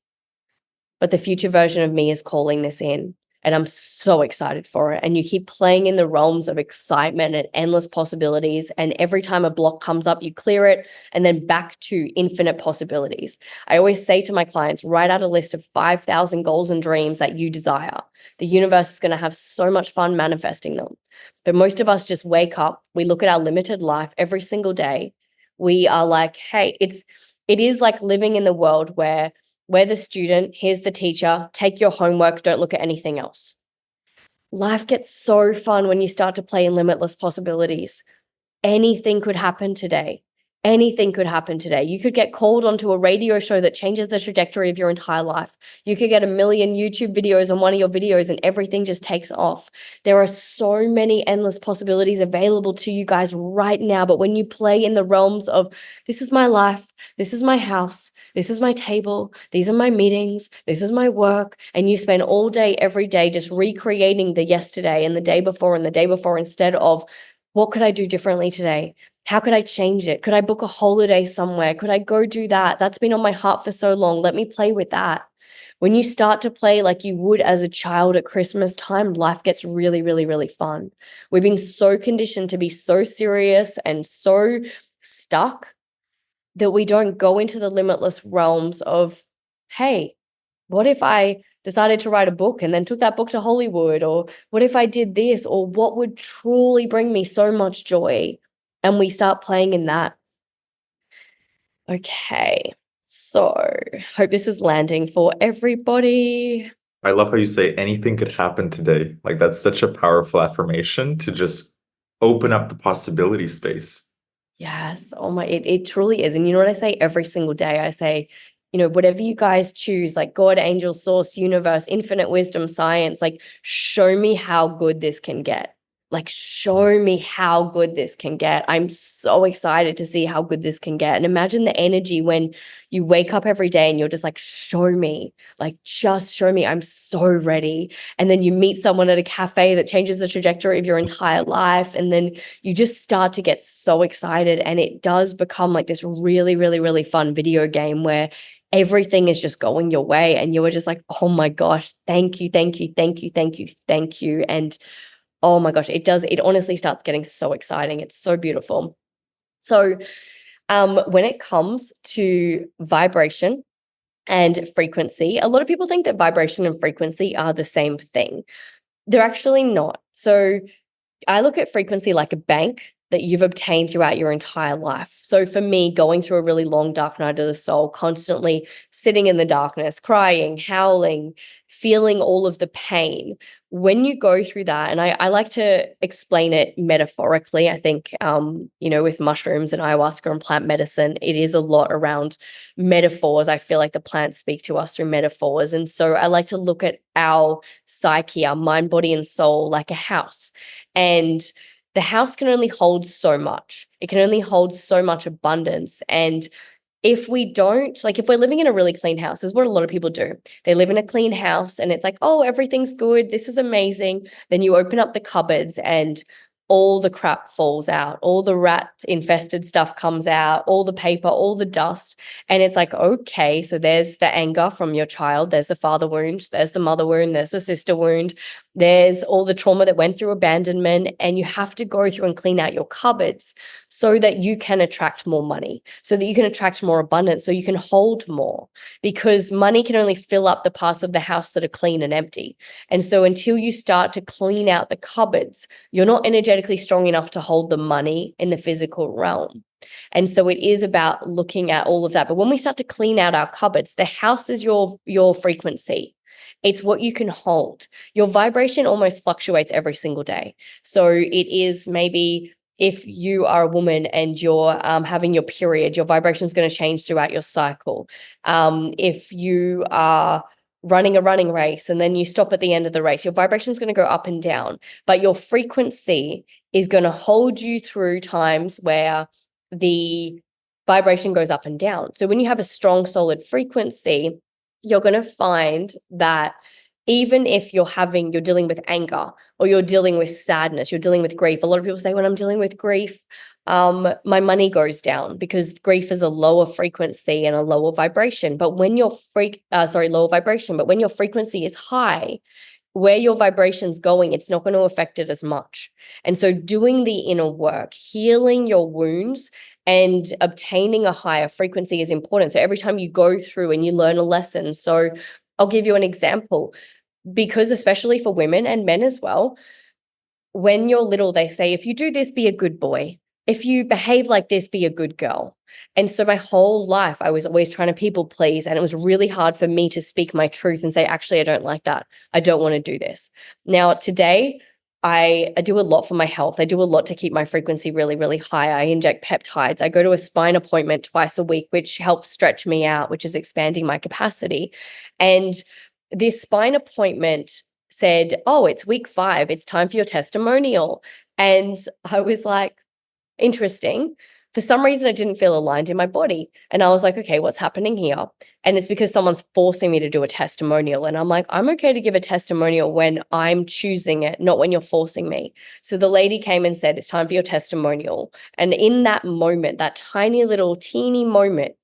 but the future version of me is calling this in. And I'm so excited for it. And you keep playing in the realms of excitement and endless possibilities. And every time a block comes up, you clear it, and then back to infinite possibilities. I always say to my clients, write out a list of 5,000 goals and dreams that you desire. The universe is going to have so much fun manifesting them. But most of us just wake up, we look at our limited life every single day. We are like, hey, it is like living in the world where we're the student, here's the teacher, take your homework, don't look at anything else. Life gets so fun when you start to play in limitless possibilities. Anything could happen today. Anything could happen today. You could get called onto a radio show that changes the trajectory of your entire life. You could get 1 million YouTube videos on one of your videos and everything just takes off. There are so many endless possibilities available to you guys right now. But when you play in the realms of, this is my life, this is my house, this is my table, these are my meetings, this is my work, and you spend all day, every day just recreating the yesterday and the day before and the day before, instead of, what could I do differently today? How could I change it? Could I book a holiday somewhere? Could I go do that? That's been on my heart for so long. Let me play with that. When you start to play like you would as a child at Christmas time, life gets really, really, really fun. We've been so conditioned to be so serious and so stuck that we don't go into the limitless realms of, hey, what if I decided to write a book and then took that book to Hollywood? Or what if I did this? Or what would truly bring me so much joy? And we start playing in that. Okay, so hope this is landing for everybody. I love how you say anything could happen today. That's such a powerful affirmation to just open up the possibility space. Yes. Oh my, it truly is. And you know what I say every single day? I say, whatever you guys choose, like God, angel, source, universe, infinite wisdom, science, show me how good this can get. like, show me how good this can get. I'm so excited to see how good this can get. And imagine the energy when you wake up every day and you're just like, show me, like, just show me. I'm so ready. And then you meet someone at a cafe that changes the trajectory of your entire life. And then you just start to get so excited. And it does become like this really, really, really fun video game where everything is just going your way. And you were just like, oh my gosh, thank you, thank you, thank you, thank you, thank you. And oh my gosh, it honestly starts getting so exciting. It's so beautiful. So when it comes to vibration and frequency, a lot of people think that vibration and frequency are the same thing. They're actually not. So I look at frequency like a bank that you've obtained throughout your entire life. So for me, going through a really long dark night of the soul, constantly sitting in the darkness, crying, howling, feeling all of the pain. When you go through that, and I like to explain it metaphorically, I think, with mushrooms and ayahuasca and plant medicine, it is a lot around metaphors. I feel like the plants speak to us through metaphors. And so I like to look at our psyche, our mind, body, and soul like a house. And the house can only hold so much. It can only hold so much abundance. And if we don't, like, if we're living in a really clean house, this is what a lot of people do. They live in a clean house and it's like, oh, everything's good. This is amazing. Then you open up the cupboards and all the crap falls out, all the rat infested stuff comes out, all the paper, all the dust. And it's like, okay, so there's the anger from your child, there's the father wound, there's the mother wound, there's the sister wound, there's all the trauma that went through abandonment. And you have to go through and clean out your cupboards so that you can attract more money, so that you can attract more abundance, so you can hold more, because money can only fill up the parts of the house that are clean and empty. And so until you start to clean out the cupboards, you're not energetically strong enough to hold the money in the physical realm. And so it is about looking at all of that. But when we start to clean out our cupboards, the house is your frequency. It's what you can hold. Your vibration almost fluctuates every single day. So it is maybe if you are a woman and you're having your period, your vibration is going to change throughout your cycle. If you are running a running race and then you stop at the end of the race, your vibration is going to go up and down, but your frequency is going to hold you through times where the vibration goes up and down. So when you have a strong, solid frequency, you're going to find that even if you're dealing with anger or you're dealing with sadness, you're dealing with grief. A lot of people say, when I'm dealing with grief, my money goes down, because grief is a lower frequency and a lower vibration. But when lower vibration, but when your frequency is high, where your vibration's going, it's not going to affect it as much. And so doing the inner work, healing your wounds and obtaining a higher frequency is important. So every time you go through and you learn a lesson. So I'll give you an example, because especially for women and men as well, when you're little, they say, if you do this, be a good boy. If you behave like this, be a good girl. And so my whole life, I was always trying to people please. And it was really hard for me to speak my truth and say, actually, I don't like that. I don't want to do this. Now, today, I do a lot for my health. I do a lot to keep my frequency really, really high. I inject peptides. I go to a spine appointment twice a week, which helps stretch me out, which is expanding my capacity. And this spine appointment said, oh, it's week 5. It's time for your testimonial. And I was like, interesting. For some reason, it didn't feel aligned in my body. And I was like, okay, what's happening here? And it's because someone's forcing me to do a testimonial. And I'm like, I'm okay to give a testimonial when I'm choosing it, not when you're forcing me. So the lady came and said, it's time for your testimonial. And in that moment, that tiny little teeny moment,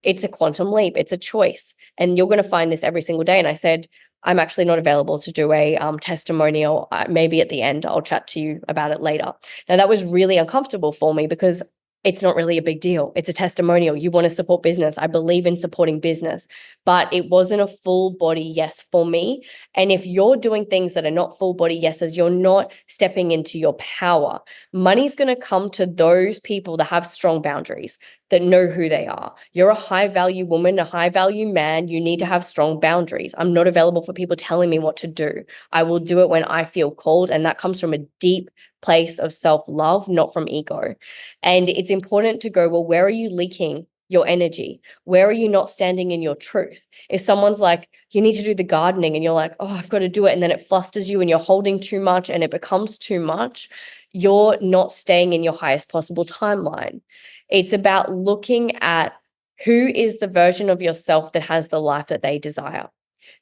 it's a quantum leap. It's a choice. And you're going to find this every single day. And I said, I'm actually not available to do a testimonial. Maybe at the end, I'll chat to you about it later. Now, that was really uncomfortable for me, because it's not really a big deal. It's a testimonial. You want to support business. I believe in supporting business, but it wasn't a full body yes for me. And if you're doing things that are not full body yeses, you're not stepping into your power. Money's going to come to those people that have strong boundaries, that know who they are. You're a high value woman, a high value man. You need to have strong boundaries. I'm not available for people telling me what to do. I will do it when I feel called. And that comes from a deep place of self-love, not from ego. And it's important to go, well, where are you leaking your energy? Where are you not standing in your truth? If someone's like, you need to do the gardening, and you're like, oh, I've got to do it, and then it flusters you and you're holding too much and it becomes too much, you're not staying in your highest possible timeline. It's about looking at who is the version of yourself that has the life that they desire.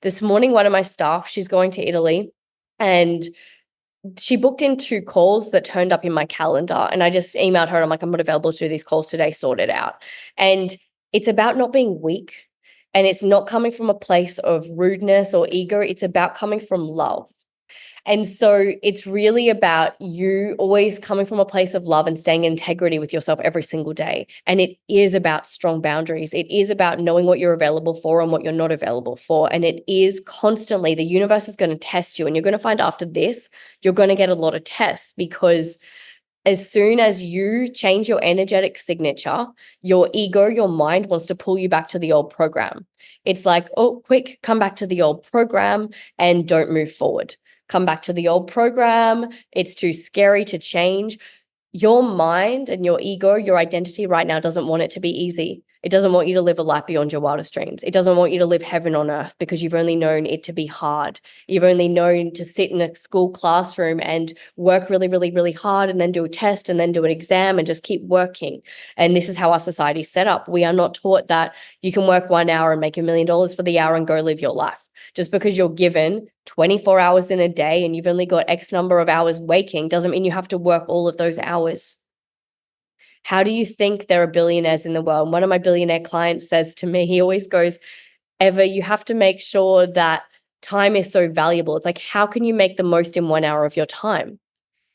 This morning, one of my staff, she's going to Italy, and she booked in 2 calls that turned up in my calendar, and I just emailed her. I'm like, I'm not available to do these calls today, sort it out. And it's about not being weak, and it's not coming from a place of rudeness or ego. It's about coming from love. And so it's really about you always coming from a place of love and staying in integrity with yourself every single day. And it is about strong boundaries. It is about knowing what you're available for and what you're not available for. And it is constantly, the universe is going to test you. And you're going to find after this, you're going to get a lot of tests, because as soon as you change your energetic signature, your ego, your mind wants to pull you back to the old program. It's like, oh, quick, come back to the old program and don't move forward. Come back to the old program. It's too scary to change. Your mind and your ego, your identity right now doesn't want it to be easy. It doesn't want you to live a life beyond your wildest dreams. It doesn't want you to live heaven on earth, because you've only known it to be hard. You've only known to sit in a school classroom and work really, really, really hard, and then do a test and then do an exam and just keep working. And this is how our society is set up. We are not taught that you can work 1 hour and make $1 million for the hour and go live your life. Just because you're given 24 hours in a day and you've only got X number of hours waking doesn't mean you have to work all of those hours. How do you think there are billionaires in the world? And one of my billionaire clients says to me, he always goes, Eva, you have to make sure that time is so valuable. It's like, how can you make the most in 1 hour of your time?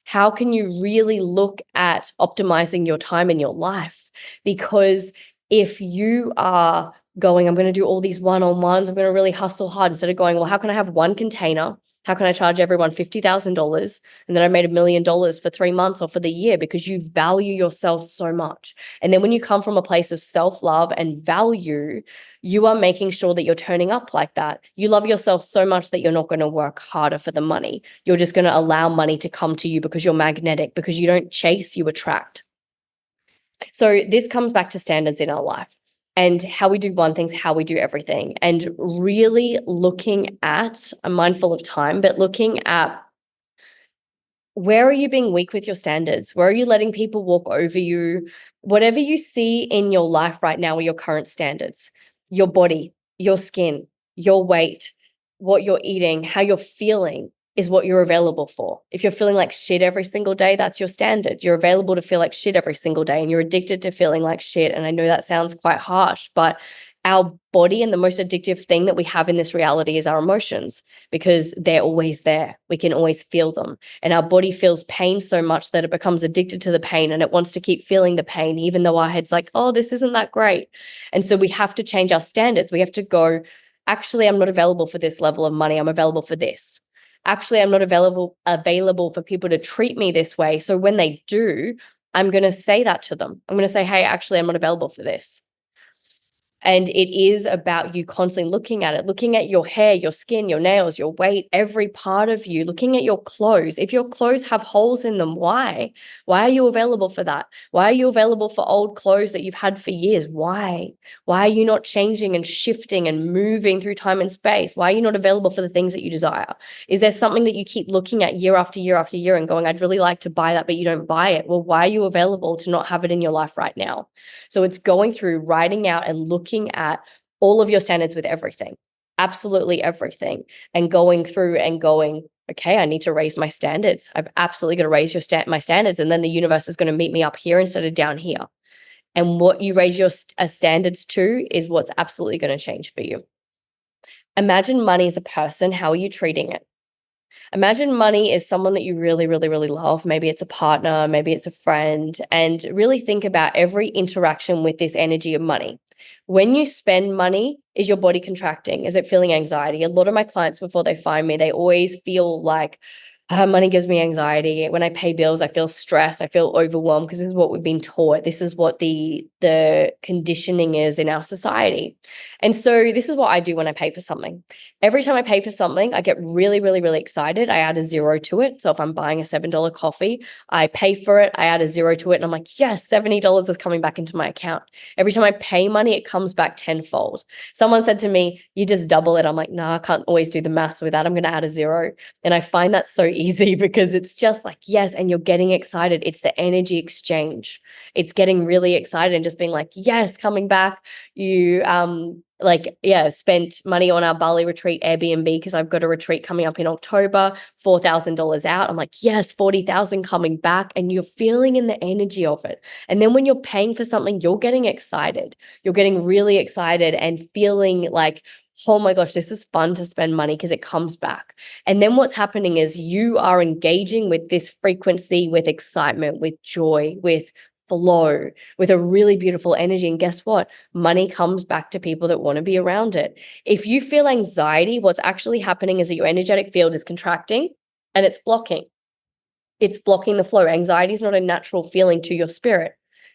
How can you really look at optimizing your time in your life? Because if you are going, I'm going to do all these one-on-ones, I'm going to really hustle hard, instead of going, well, how can I have one container? How can I charge everyone $50,000 and then I made $1 million for 3 months or for the year? Because you value yourself so much. And then when you come from a place of self-love and value, you are making sure that you're turning up like that. You love yourself so much that you're not going to work harder for the money. You're just going to allow money to come to you, because you're magnetic, because you don't chase, you attract. So this comes back to standards in our life, and how we do one thing's how we do everything. And really looking at, I'm mindful of time, but looking at, where are you being weak with your standards? Where are you letting people walk over you? Whatever you see in your life right now are your current standards. Your body, your skin, your weight, what you're eating, how you're feeling is what you're available for. If you're feeling like shit every single day, that's your standard. You're available to feel like shit every single day, and you're addicted to feeling like shit. And I know that sounds quite harsh, but our body, and the most addictive thing that we have in this reality, is our emotions, because they're always there. We can always feel them. And our body feels pain so much that it becomes addicted to the pain, and it wants to keep feeling the pain, even though our head's like, oh, this isn't that great. And so we have to change our standards. We have to go, actually, I'm not available for this level of money. I'm available for this. Actually, I'm not available for people to treat me this way. So when they do, I'm going to say that to them. I'm going to say, hey, actually, I'm not available for this. And it is about you constantly looking at it, looking at your hair, your skin, your nails, your weight, every part of you, looking at your clothes. If your clothes have holes in them, why? Why are you available for that? Why are you available for old clothes that you've had for years? Why? Why are you not changing and shifting and moving through time and space? Why are you not available for the things that you desire? Is there something that you keep looking at year after year after year and going, I'd really like to buy that, but you don't buy it? Well, why are you available to not have it in your life right now? So it's going through, writing out and looking at all of your standards with everything, absolutely everything, and going through and going, okay, I need to raise my standards. I've absolutely got to raise my standards. And then the universe is going to meet me up here instead of down here. And what you raise your standards to is what's absolutely going to change for you. Imagine money as a person. How are you treating it? Imagine money is someone that you really, really, really love. Maybe it's a partner, maybe it's a friend, and really think about every interaction with this energy of money. When you spend money, is your body contracting? Is it feeling anxiety? A lot of my clients, before they find me, they always feel like Money gives me anxiety. When I pay bills, I feel stressed. I feel overwhelmed because this is what we've been taught. This is what the conditioning is in our society. And so this is what I do when I pay for something. Every time I pay for something, I get really, really, really excited. I add a zero to it. So if I'm buying a $7 coffee, I pay for it, I add a zero to it, and I'm like, yes, $70 is coming back into my account. Every time I pay money, it comes back tenfold. Someone said to me, you just double it. I'm like, nah, I can't always do the maths with that. I'm going to add a zero. And I find that so easy because it's just like, yes, and you're getting excited. It's the energy exchange. It's getting really excited and just being like, yes, coming back. You spent money on our Bali retreat Airbnb because I've got a retreat coming up in October, $4,000 out. I'm like, yes, 40,000 coming back, and you're feeling in the energy of it. And then when you're paying for something, you're getting excited. You're getting really excited and feeling like, oh my gosh, this is fun to spend money because it comes back. And then what's happening is you are engaging with this frequency, with excitement, with joy, with flow, with a really beautiful energy. And guess what? Money comes back to people that want to be around it. If you feel anxiety, what's actually happening is that your energetic field is contracting and it's blocking. It's blocking the flow. Anxiety is not a natural feeling to your spirit.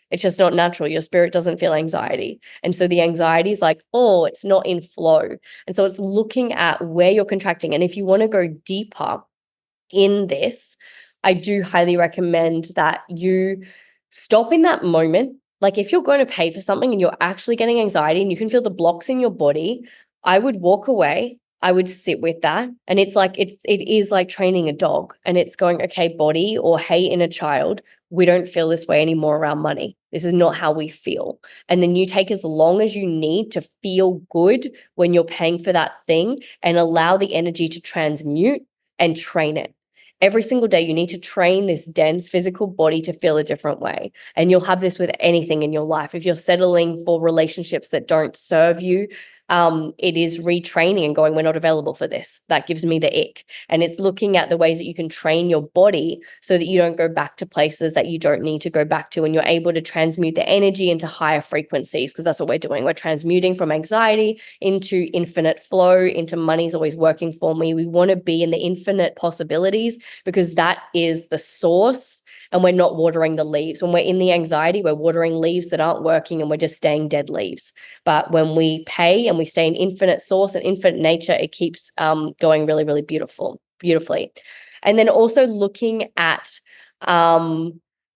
It's just not natural. Your spirit doesn't feel anxiety. And so the anxiety is like, oh, it's not in flow. And so it's looking at where you're contracting. And if you want to go deeper in this, I do highly recommend that you stop in that moment. Like if you're going to pay for something and you're actually getting anxiety and you can feel the blocks in your body, I would walk away. I would sit with that. And it is like training a dog, and it's going, okay, body, or hey, inner child, we don't feel this way anymore around money. This is not how we feel. And then you take as long as you need to feel good when you're paying for that thing, and allow the energy to transmute and train it. Every single day, you need to train this dense physical body to feel a different way. And you'll have this with anything in your life. If you're settling for relationships that don't serve you, it is retraining and going, we're not available for this. That gives me the ick. And it's looking at the ways that you can train your body so that you don't go back to places that you don't need to go back to. And you're able to transmute the energy into higher frequencies, because that's what we're doing. We're transmuting from anxiety into infinite flow, into money's always working for me. We want to be in the infinite possibilities because that is the source, and we're not watering the leaves. When we're in the anxiety, we're watering leaves that aren't working and we're just staying dead leaves. But when we pay and we stay in infinite source and infinite nature, it keeps going really, really beautifully. And then also looking at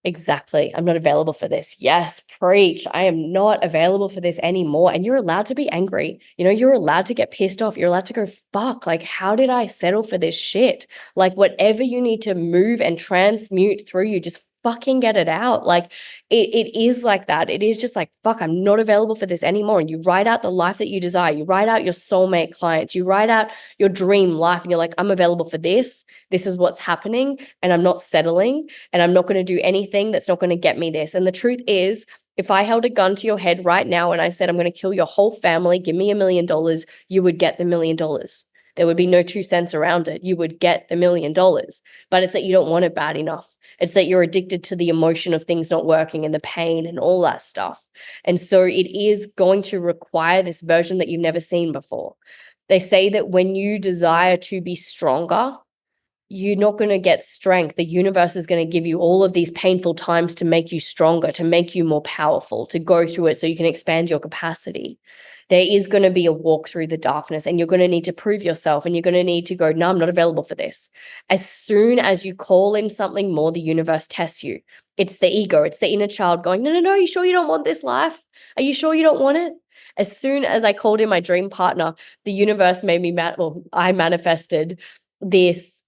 exactly, I'm not available for this. Yes, preach. I am not available for this anymore. And you're allowed to be angry. You're allowed to get pissed off. You're allowed to go, fuck, like, how did I settle for this shit? Like, whatever you need to move and transmute through you, just fucking get it out. Like, it is like that. It is just like, fuck, I'm not available for this anymore. And you write out the life that you desire. You write out your soulmate clients. You write out your dream life. And you're like, I'm available for this. This is what's happening. And I'm not settling. And I'm not going to do anything that's not going to get me this. And the truth is, if I held a gun to your head right now and I said, I'm going to kill your whole family, give me $1 million, you would get the $1 million. There would be no 2 cents around it. You would get the $1 million. But it's that you don't want it bad enough. It's that you're addicted to the emotion of things not working and the pain and all that stuff. And so it is going to require this version that you've never seen before. They say that when you desire to be stronger, you're not going to get strength. The universe is going to give you all of these painful times to make you stronger, to make you more powerful, to go through it so you can expand your capacity. There is going to be a walk through the darkness, and you're going to need to prove yourself, and you're going to need to go, no, I'm not available for this. As soon as you call in something more, the universe tests you. It's the ego. It's the inner child going, no, are you sure you don't want this life? Are you sure you don't want it? As soon as I called in my dream partner, the universe made me, I manifested this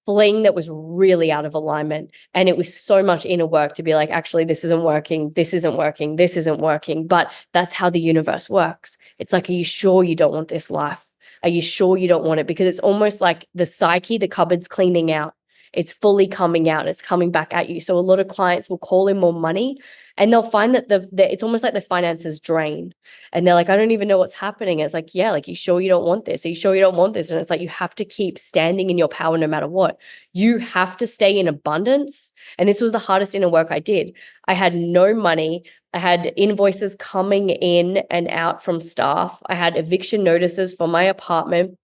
fling that was really out of alignment. And it was so much inner work to be like, actually, this isn't working. This isn't working. This isn't working. But that's how the universe works. It's like, are you sure you don't want this life? Are you sure you don't want it? Because it's almost like the psyche, the cupboard's cleaning out. It's fully coming out. It's coming back at you. So a lot of clients will call in more money, and they'll find that it's almost like the finances drain. And they're like, I don't even know what's happening. And it's like, yeah, like, you sure you don't want this? Are you sure you don't want this? And it's like, you have to keep standing in your power no matter what. You have to stay in abundance. And this was the hardest inner work I did. I had no money. I had invoices coming in and out from staff. I had eviction notices for my apartment.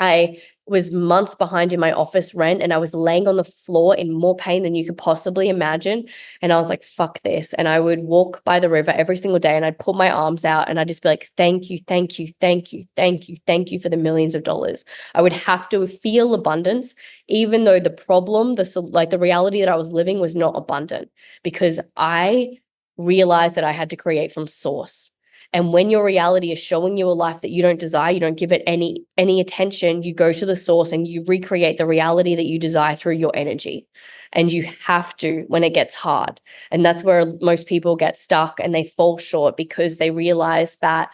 I was months behind in my office rent, and I was laying on the floor in more pain than you could possibly imagine. And I was like, fuck this. And I would walk by the river every single day, and I'd put my arms out and I'd just be like, thank you, thank you, thank you, thank you, thank you for the millions of dollars. I would have to feel abundance, even though the problem, the reality that I was living was not abundant, because I realized that I had to create from source. And when your reality is showing you a life that you don't desire, you don't give it any attention, you go to the source and you recreate the reality that you desire through your energy. And you have to when it gets hard. And that's where most people get stuck and they fall short, because they realize that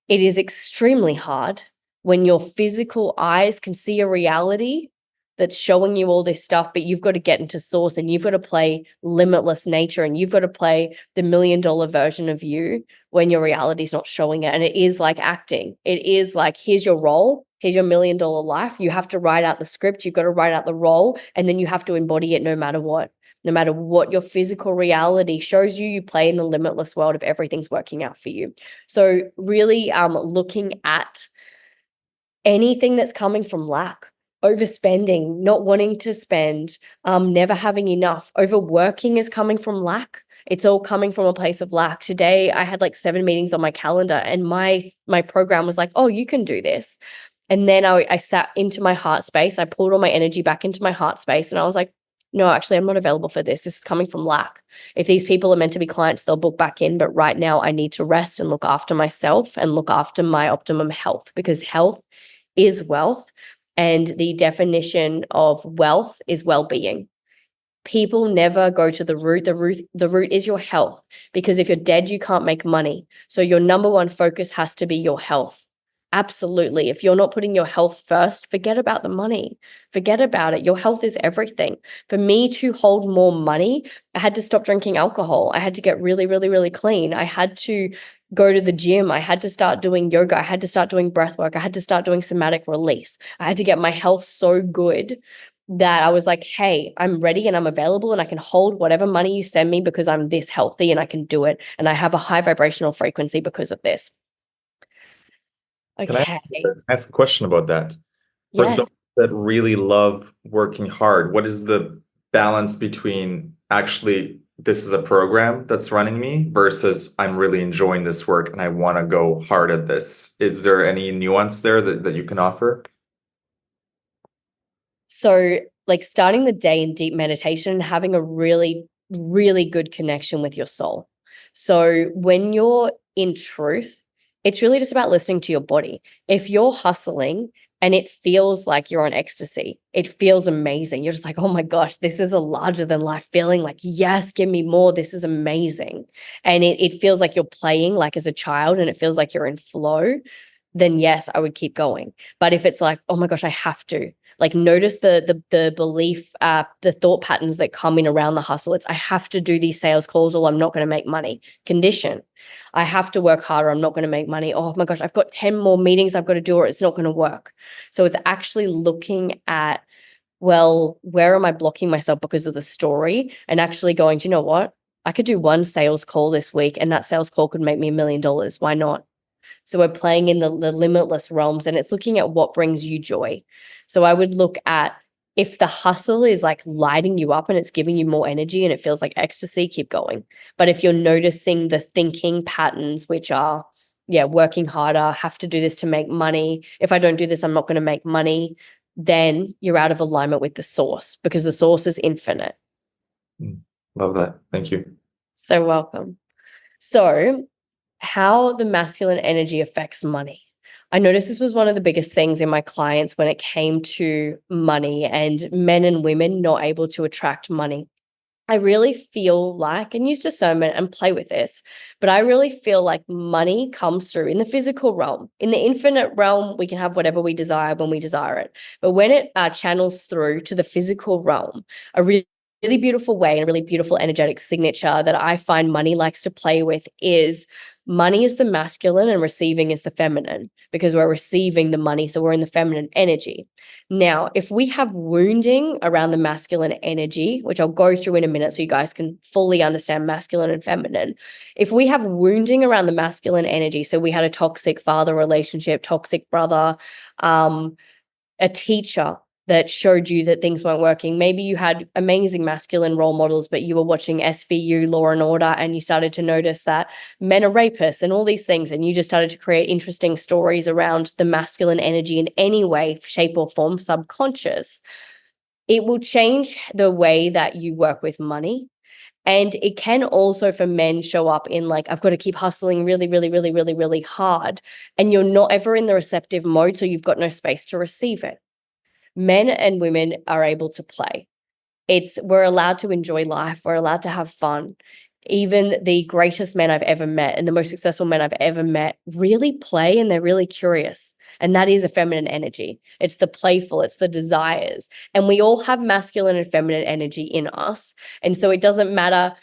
it is extremely hard when your physical eyes can see a reality that's showing you all this stuff, but you've got to get into source and you've got to play limitless nature and you've got to play the $1 million version of you when your reality is not showing it. And it is like acting. It is like, here's your role. Here's your $1 million life. You have to write out the script. You've got to write out the role, and then you have to embody it no matter what. No matter what your physical reality shows you, you play in the limitless world of everything's working out for you. So really looking at anything that's coming from lack, overspending, not wanting to spend, never having enough, overworking is coming from lack. It's all coming from a place of lack. Today, I had like 7 meetings on my calendar, and my program was like, oh, you can do this. And then I sat into my heart space. I pulled all my energy back into my heart space, and I was like, no, actually, I'm not available for this. This is coming from lack. If these people are meant to be clients, they'll book back in. But right now, I need to rest and look after myself and look after my optimum health, because health is wealth. And the definition of wealth is well-being. People never go to the root. The root is your health, because if you're dead, you can't make money. So your number one focus has to be your health. Absolutely. If you're not putting your health first, forget about the money. Forget about it. Your health is everything. For me to hold more money, I had to stop drinking alcohol. I had to get really, really, really clean. I had to go to the gym. I had to start doing yoga. I had to start doing breath work. I had to start doing somatic release. I had to get my health so good that I was like, hey, I'm ready and I'm available and I can hold whatever money you send me, because I'm this healthy and I can do it. And I have a high vibrational frequency because of this. Can I Okay. ask a question about that? For Yes. those that really love working hard, what is the balance between actually this is a program that's running me versus I'm really enjoying this work and I want to go hard at this? Is there any nuance there that you can offer? So, like starting the day in deep meditation and having a really, really good connection with your soul. So, when you're in truth, it's really just about listening to your body. If you're hustling and it feels like you're on ecstasy, it feels amazing. You're just like, oh my gosh, this is a larger than life feeling. Like, yes, give me more. This is amazing. And it feels like you're playing like as a child and it feels like you're in flow, then yes, I would keep going. But if it's like, oh my gosh, I have to, like, notice the belief, the thought patterns that come in around the hustle. It's, I have to do these sales calls or I'm not going to make money. Condition. I have to work harder. I'm not going to make money. Oh my gosh, I've got 10 more meetings I've got to do or it's not going to work. So it's actually looking at, well, where am I blocking myself because of the story, and actually going, do you know what? I could do one sales call this week and that sales call could make me $1 million. Why not? So we're playing in the limitless realms, and it's looking at what brings you joy. So I would look at, if the hustle is like lighting you up and it's giving you more energy and it feels like ecstasy, keep going. But if you're noticing the thinking patterns, which are, yeah, working harder, have to do this to make money. If I don't do this, I'm not going to make money. Then you're out of alignment with the source, because the source is infinite. Love that. Thank you. So welcome. So, how the masculine energy affects money. I noticed this was one of the biggest things in my clients when it came to money and men and women not able to attract money. I really feel like, and use discernment and play with this, but I really feel like money comes through in the physical realm. In the infinite realm, we can have whatever we desire when we desire it. But when it channels through to the physical realm, a really beautiful way and a really beautiful energetic signature that I find money likes to play with is, money is the masculine and receiving is the feminine, because we're receiving the money. So we're in the feminine energy. Now, if we have wounding around the masculine energy, which I'll go through in a minute so you guys can fully understand masculine and feminine. If we have wounding around the masculine energy, so we had a toxic father relationship, toxic brother, a teacher that showed you that things weren't working. Maybe you had amazing masculine role models, but you were watching SVU, Law and Order, and you started to notice that men are rapists and all these things. And you just started to create interesting stories around the masculine energy in any way, shape, or form, subconscious. It will change the way that you work with money. And it can also, for men, show up in like, I've got to keep hustling really, really, really, really, really hard. And you're not ever in the receptive mode, so you've got no space to receive it. Men and women are able to play. We're allowed to enjoy life. We're allowed to have fun. Even the greatest men I've ever met and the most successful men I've ever met really play, and they're really curious. And that is a feminine energy. It's the playful, it's the desires. And we all have masculine and feminine energy in us. And so it doesn't matter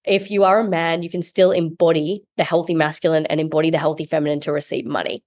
if you are a man, you can still embody the healthy masculine and embody the healthy feminine to receive money.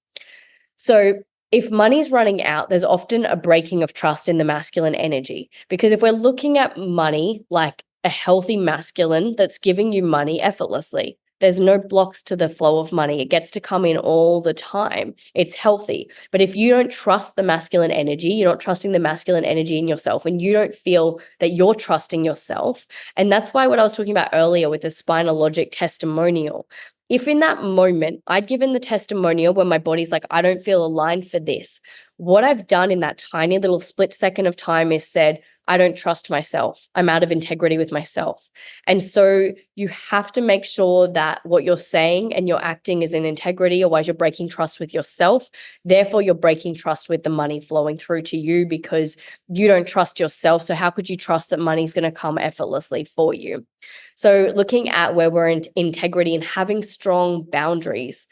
So if money's running out, there's often a breaking of trust in the masculine energy. Because if we're looking at money like a healthy masculine that's giving you money effortlessly, there's no blocks to the flow of money. It gets to come in all the time. It's healthy. But if you don't trust the masculine energy, you're not trusting the masculine energy in yourself, and you don't feel that you're trusting yourself. And that's why what I was talking about earlier with the spinal logic testimonial, if in that moment I'd given the testimonial when my body's like, I don't feel aligned for this, what I've done in that tiny little split second of time is said, I don't trust myself. I'm out of integrity with myself. And so you have to make sure that what you're saying and your acting is in integrity, otherwise you're breaking trust with yourself. Therefore, you're breaking trust with the money flowing through to you because you don't trust yourself. So how could you trust that money's going to come effortlessly for you? So looking at where we're in integrity and having strong boundaries.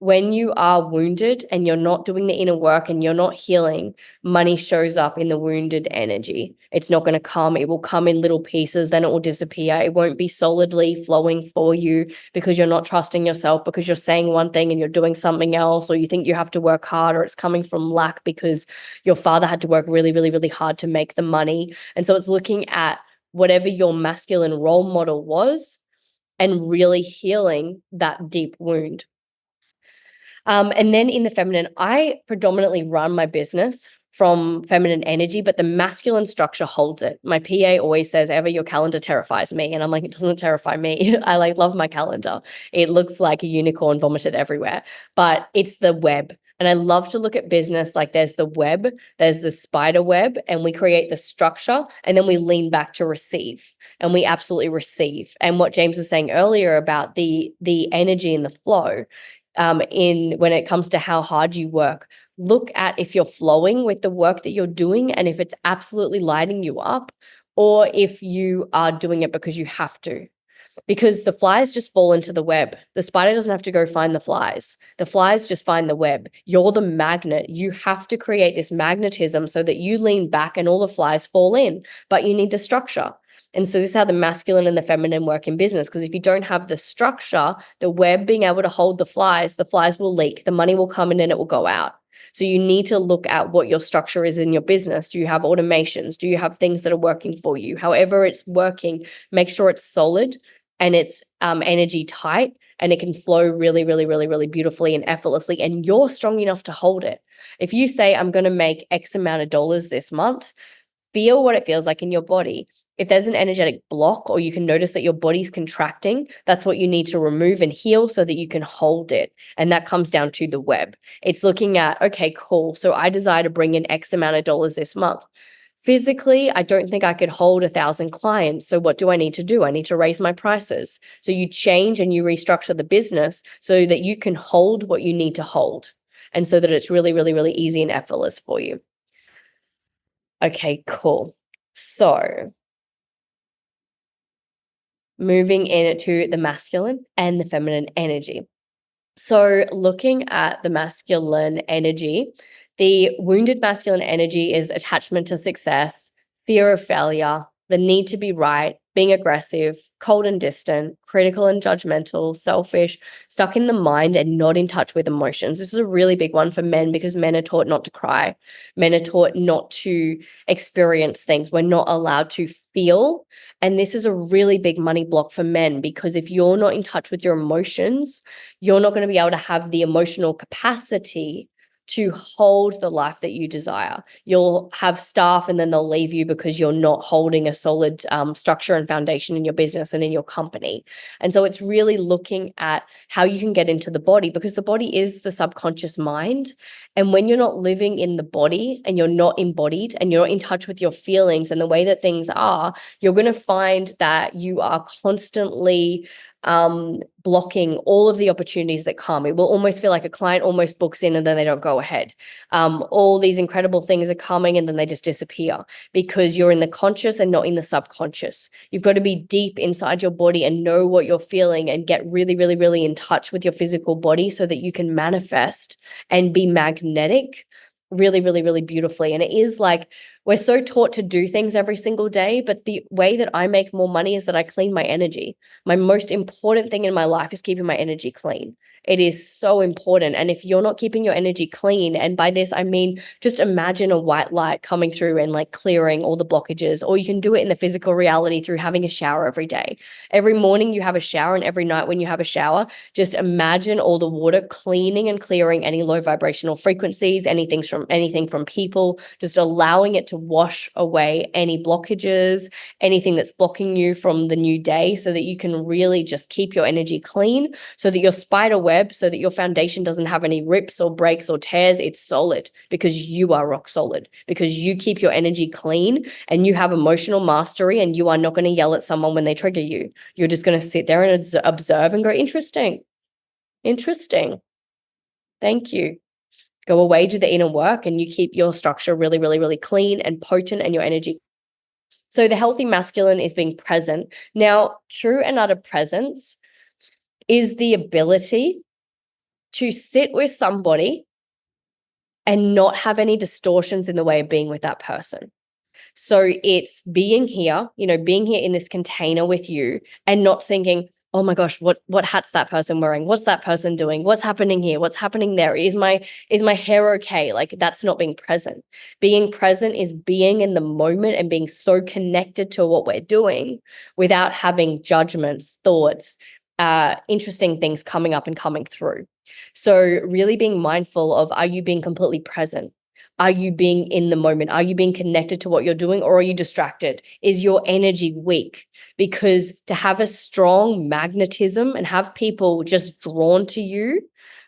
When you are wounded and you're not doing the inner work and you're not healing, money shows up in the wounded energy. It's not going to come. It will come in little pieces, then it will disappear. It won't be solidly flowing for you because you're not trusting yourself, because you're saying one thing and you're doing something else, or you think you have to work hard, or it's coming from lack because your father had to work really, really, really hard to make the money. And so it's looking at whatever your masculine role model was and really healing that deep wound. And then in the feminine, I predominantly run my business from feminine energy, but the masculine structure holds it. My PA always says, Eva, your calendar terrifies me. And I'm like, it doesn't terrify me. I love my calendar. It looks like a unicorn vomited everywhere, but it's the web. And I love to look at business like there's the web, there's the spider web, and we create the structure, and then we lean back to receive, and we absolutely receive. And what James was saying earlier about the energy and the flow, in when it comes to how hard you work, look at if you're flowing with the work that you're doing and if it's absolutely lighting you up, or if you are doing it because you have to. Because the flies just fall into the web. The spider doesn't have to go find the flies. The flies just find the web. You're the magnet. You have to create this magnetism so that you lean back and all the flies fall in, but you need the structure. And so this is how the masculine and the feminine work in business. Because if you don't have the structure, the web being able to hold the flies will leak. The money will come in and it will go out. So you need to look at what your structure is in your business. Do you have automations? Do you have things that are working for you? However it's working, make sure it's solid and it's energy tight, and it can flow really, really, really, really beautifully and effortlessly. And you're strong enough to hold it. If you say, I'm going to make X amount of dollars this month, feel what it feels like in your body. If there's an energetic block, or you can notice that your body's contracting, that's what you need to remove and heal so that you can hold it. And that comes down to the web. It's looking at, okay, cool. So I desire to bring in X amount of dollars this month. Physically, I don't think I could hold 1,000 clients. So what do I need to do? I need to raise my prices. So you change and you restructure the business so that you can hold what you need to hold. And so that it's really, really, really easy and effortless for you. Okay, cool. So moving into the masculine and the feminine energy. So looking at the masculine energy, the wounded masculine energy is attachment to success, fear of failure, the need to be right, being aggressive, cold and distant, critical and judgmental, selfish, stuck in the mind and not in touch with emotions. This is a really big one for men because men are taught not to cry. Men are taught not to experience things. We're not allowed to feel. And this is a really big money block for men, because if you're not in touch with your emotions, you're not going to be able to have the emotional capacity to hold the life that you desire. You'll have staff and then they'll leave you because you're not holding a solid structure and foundation in your business and in your company. And so it's really looking at how you can get into the body, because the body is the subconscious mind. And when you're not living in the body and you're not embodied and you're not in touch with your feelings and the way that things are, you're going to find that you are constantly blocking all of the opportunities that come. It will almost feel like a client almost books in and then they don't go ahead. All these incredible things are coming and then they just disappear because you're in the conscious and not in the subconscious. You've got to be deep inside your body and know what you're feeling and get really, really, really in touch with your physical body so that you can manifest and be magnetic really, really, really beautifully. And it is like, we're so taught to do things every single day, but the way that I make more money is that I clean my energy. My most important thing in my life is keeping my energy clean. It is so important. And if you're not keeping your energy clean, and by this, I mean, just imagine a white light coming through and like clearing all the blockages, or you can do it in the physical reality through having a shower every day. Every morning you have a shower, and every night when you have a shower, just imagine all the water cleaning and clearing any low vibrational frequencies, anything from people, just allowing it to wash away any blockages, anything that's blocking you from the new day, so that you can really just keep your energy clean, so that your spider web, so that your foundation doesn't have any rips or breaks or tears. It's solid because you are rock solid, because you keep your energy clean and you have emotional mastery, and you are not going to yell at someone when they trigger you. You're just going to sit there and observe and go, interesting, thank you. Go away, do the inner work, and you keep your structure really, really, really clean and potent, and your energy. So the healthy masculine is being present. Now, true and utter presence is the ability to sit with somebody and not have any distortions in the way of being with that person. So it's being here, being here in this container with you and not thinking, oh my gosh, what hat's that person wearing? What's that person doing? What's happening here? What's happening there? Is my hair okay? Like, that's not being present. Being present is being in the moment and being so connected to what we're doing without having judgments, thoughts, interesting things coming up and coming through. So really being mindful of, are you being completely present? Are you being in the moment? Are you being connected to what you're doing, or are you distracted? Is your energy weak? Because to have a strong magnetism and have people just drawn to you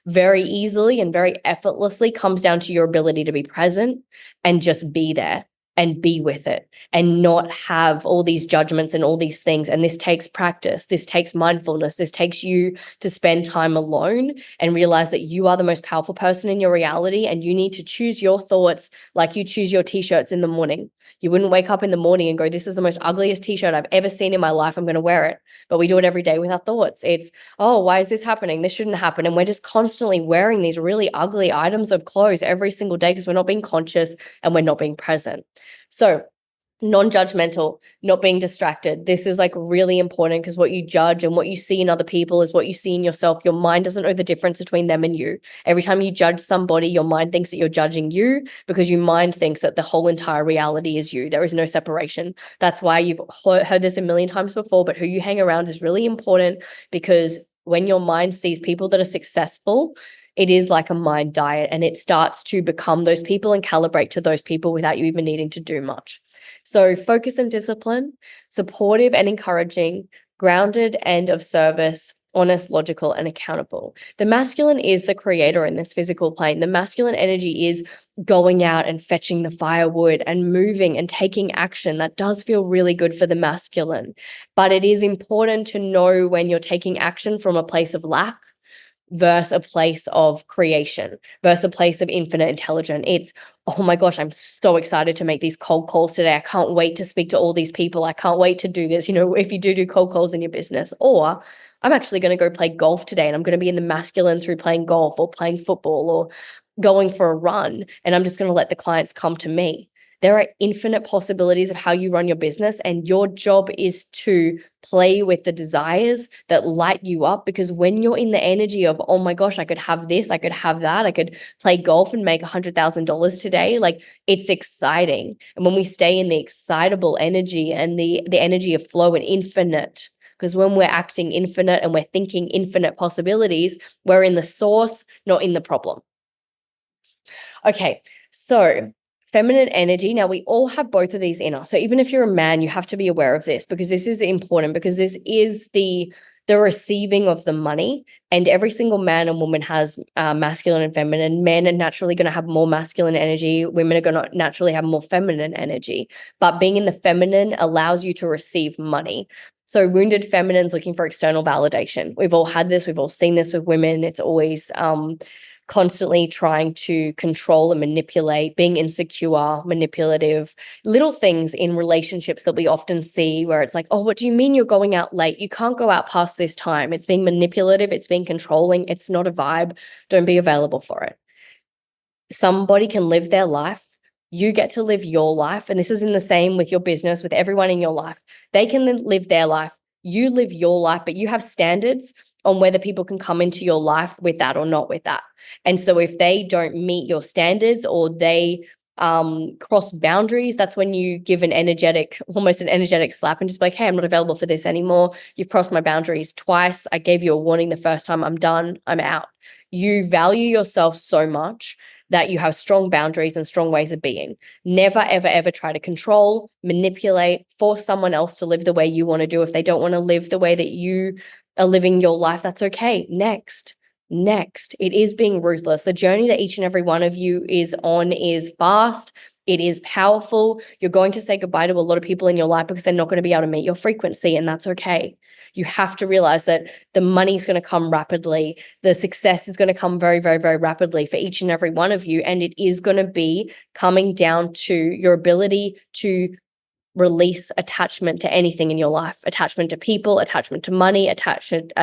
very easily and very effortlessly comes down to your ability to be present and just be there and be with it and not have all these judgments and all these things. And this takes practice. This takes mindfulness. This takes you to spend time alone and realize that you are the most powerful person in your reality, and you need to choose your thoughts like you choose your t-shirts in the morning. You wouldn't wake up in the morning and go, this is the most ugliest t-shirt I've ever seen in my life, I'm going to wear it. But we do it every day with our thoughts. It's, oh, why is this happening? This shouldn't happen. And we're just constantly wearing these really ugly items of clothes every single day because we're not being conscious and we're not being present. So non-judgmental, not being distracted. This is like really important, because what you judge and what you see in other people is what you see in yourself. Your mind doesn't know the difference between them and you. Every time you judge somebody, your mind thinks that you're judging you, because your mind thinks that the whole entire reality is you. There is no separation. That's why you've heard this a million times before, but who you hang around is really important, because when your mind sees people that are successful, it is like a mind diet, and it starts to become those people and calibrate to those people without you even needing to do much. So focus and discipline, supportive and encouraging, grounded and of service, honest, logical, and accountable. The masculine is the creator in this physical plane. The masculine energy is going out and fetching the firewood and moving and taking action. That does feel really good for the masculine, but it is important to know when you're taking action from a place of lack versus a place of creation, versus a place of infinite intelligence. It's, oh my gosh, I'm so excited to make these cold calls today. I can't wait to speak to all these people. I can't wait to do this. If you do cold calls in your business, or I'm actually going to go play golf today, and I'm going to be in the masculine through playing golf or playing football or going for a run, and I'm just going to let the clients come to me. There are infinite possibilities of how you run your business, and your job is to play with the desires that light you up, because when you're in the energy of, oh my gosh, I could have this, I could have that, I could play golf and make $100,000 today, like, it's exciting. And when we stay in the excitable energy and the energy of flow and infinite, because when we're acting infinite and we're thinking infinite possibilities, we're in the source, not in the problem. Okay, so feminine energy. Now, we all have both of these in us. So even if you're a man, you have to be aware of this, because this is important, because this is the receiving of the money. And every single man and woman has masculine and feminine. Men are naturally going to have more masculine energy. Women are going to naturally have more feminine energy. But being in the feminine allows you to receive money. So wounded feminines looking for external validation. We've all had this. We've all seen this with women. It's always constantly trying to control and manipulate, being insecure, manipulative, little things in relationships that we often see where it's like, oh, what do you mean you're going out late? You can't go out past this time. It's being manipulative. It's being controlling. It's not a vibe. Don't be available for it. Somebody can live their life. You get to live your life. And this is in the same with your business, with everyone in your life. They can live their life. You live your life, but you have standards on whether people can come into your life with that or not with that. And so if they don't meet your standards, or they cross boundaries, that's when you give almost an energetic slap, and just be like, hey, I'm not available for this anymore. You've crossed my boundaries twice. I gave you a warning the first time. I'm done. I'm out. You value yourself so much that you have strong boundaries and strong ways of being. Never, ever, ever try to control, manipulate, force someone else to live the way you want to do. If they don't want to live the way that you are living your life, that's okay. Next. It is being ruthless. The journey that each and every one of you is on is vast. It is powerful. You're going to say goodbye to a lot of people in your life because they're not going to be able to meet your frequency, and that's okay. You have to realize that the money is going to come rapidly. The success is going to come very, very, very rapidly for each and every one of you. And it is going to be coming down to your ability to release attachment to anything in your life, attachment to people, attachment to money, attachment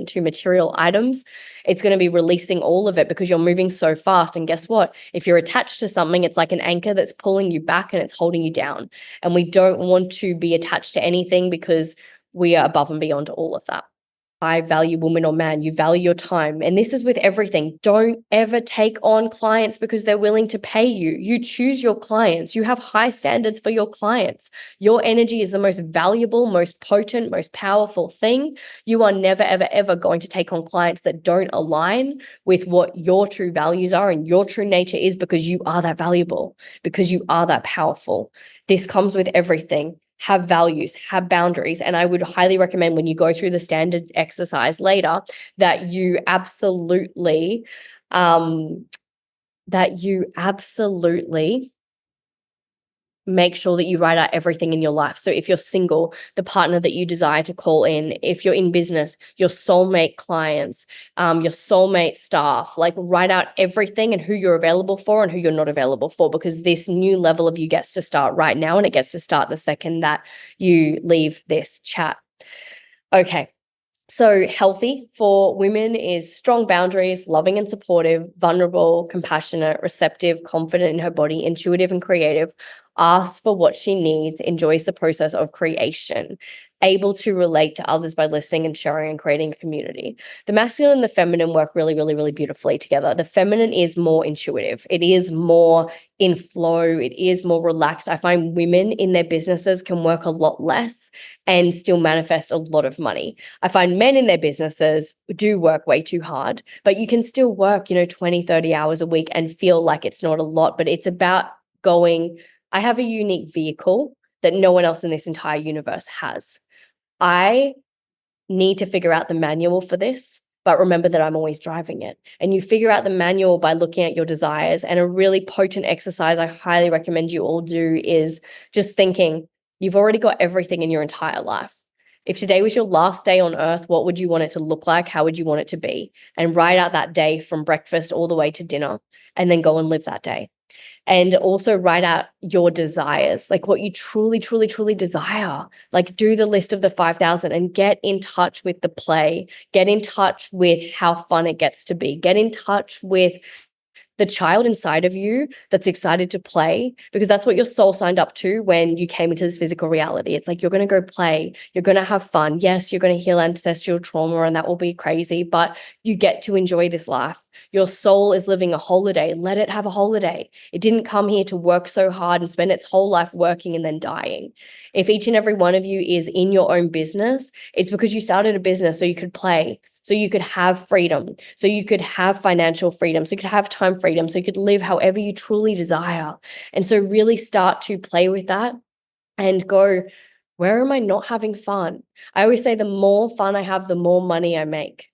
to material items. It's going to be releasing all of it because you're moving so fast. And guess what? If you're attached to something, it's like an anchor that's pulling you back and it's holding you down. And we don't want to be attached to anything because we are above and beyond all of that. I value woman or man, you value your time. And this is with everything. Don't ever take on clients because they're willing to pay you. You choose your clients. You have high standards for your clients. Your energy is the most valuable, most potent, most powerful thing. You are never, ever, ever going to take on clients that don't align with what your true values are and your true nature is, because you are that valuable, because you are that powerful. This comes with everything. Have values, have boundaries. And I would highly recommend, when you go through the standard exercise later, that you absolutely make sure that you write out everything in your life. So if you're single, the partner that you desire to call in. If you're in business, your soulmate clients, your soulmate staff, like write out everything and who you're available for and who you're not available for, because this new level of you gets to start right now, and it gets to start the second that you leave this chat. Okay. So healthy for women is strong boundaries, loving and supportive, vulnerable, compassionate, receptive, confident in her body, intuitive and creative, asks for what she needs, enjoys the process of creation, able to relate to others by listening and sharing and creating a community. The masculine and the feminine work really, really, really beautifully together. The feminine is more intuitive. It is more in flow. It is more relaxed. I find women in their businesses can work a lot less and still manifest a lot of money. I find men in their businesses do work way too hard, but you can still work, 20, 30 hours a week and feel like it's not a lot, but it's about going, I have a unique vehicle that no one else in this entire universe has. I need to figure out the manual for this, but remember that I'm always driving it. And you figure out the manual by looking at your desires. And a really potent exercise I highly recommend you all do is just thinking, you've already got everything in your entire life. If today was your last day on earth, what would you want it to look like? How would you want it to be? And write out that day from breakfast all the way to dinner, and then go and live that day. And also write out your desires, like what you truly, truly, truly desire. Like do the list of the 5,000 and get in touch with the play. Get in touch with how fun it gets to be. Get in touch with the child inside of you that's excited to play, because that's what your soul signed up to when you came into this physical reality. It's like, you're going to go play. You're going to have fun. Yes, you're going to heal ancestral trauma, and that will be crazy, but you get to enjoy this life. Your soul is living a holiday. Let it have a holiday. It didn't come here to work so hard and spend its whole life working and then dying. If each and every one of you is in your own business, it's because you started a business so you could play. So you could have freedom. So you could have financial freedom. So you could have time freedom. So you could live however you truly desire. And so really start to play with that and go, where am I not having fun? I always say the more fun I have, the more money I make.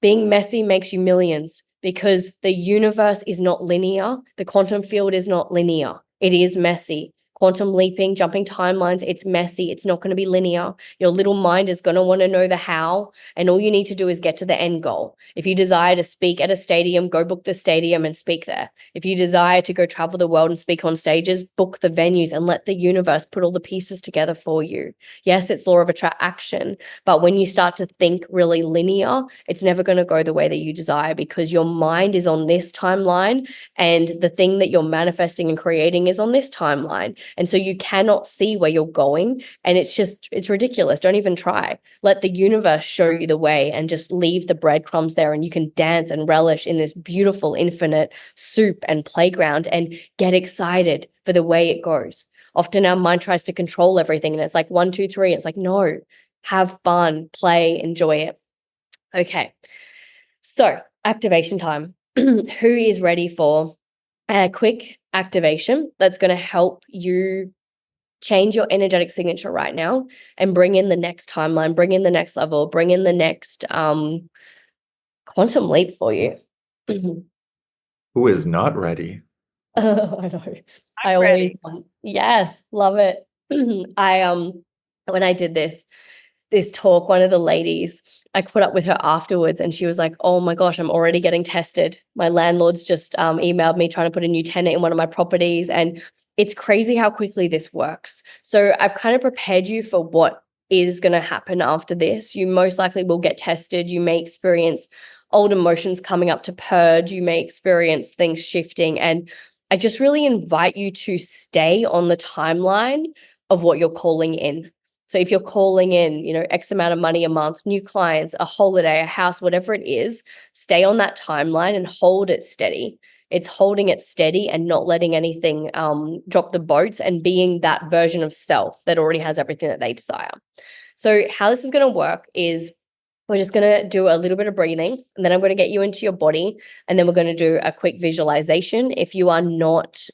Being messy makes you millions because the universe is not linear. The quantum field is not linear. It is messy. Quantum leaping, jumping timelines, it's messy. It's not going to be linear. Your little mind is going to want to know the how, and all you need to do is get to the end goal. If you desire to speak at a stadium, go book the stadium and speak there. If you desire to go travel the world and speak on stages, book the venues and let the universe put all the pieces together for you. Yes, it's law of attraction, but when you start to think really linear, it's never going to go the way that you desire because your mind is on this timeline and the thing that you're manifesting and creating is on this timeline. And so you cannot see where you're going. And it's ridiculous. Don't even try. Let the universe show you the way and just leave the breadcrumbs there. And you can dance and relish in this beautiful, infinite soup and playground and get excited for the way it goes. Often our mind tries to control everything. And it's like 1, 2, 3. And it's like, no, have fun, play, enjoy it. Okay. So activation time. Who is ready for a quick activation that's going to help you change your energetic signature right now and bring in the next timeline, bring in the next level, bring in the next quantum leap for you? Who is not ready? I know. I I'm always ready. yes, love it. I when I did this talk, one of the ladies, I caught up with her afterwards and she was like, oh my gosh, I'm already getting tested. My landlord's just emailed me trying to put a new tenant in one of my properties. And it's crazy how quickly this works. So I've kind of prepared you for what is going to happen after this. You most likely will get tested. You may experience old emotions coming up to purge. You may experience things shifting. And I just really invite you to stay on the timeline of what you're calling in. So if you're calling in, X amount of money a month, new clients, a holiday, a house, whatever it is, stay on that timeline and hold it steady. It's holding it steady and not letting anything drop the boats and being that version of self that already has everything that they desire. So how this is going to work is we're just going to do a little bit of breathing, and then I'm going to get you into your body, and then we're going to do a quick visualization. If you are not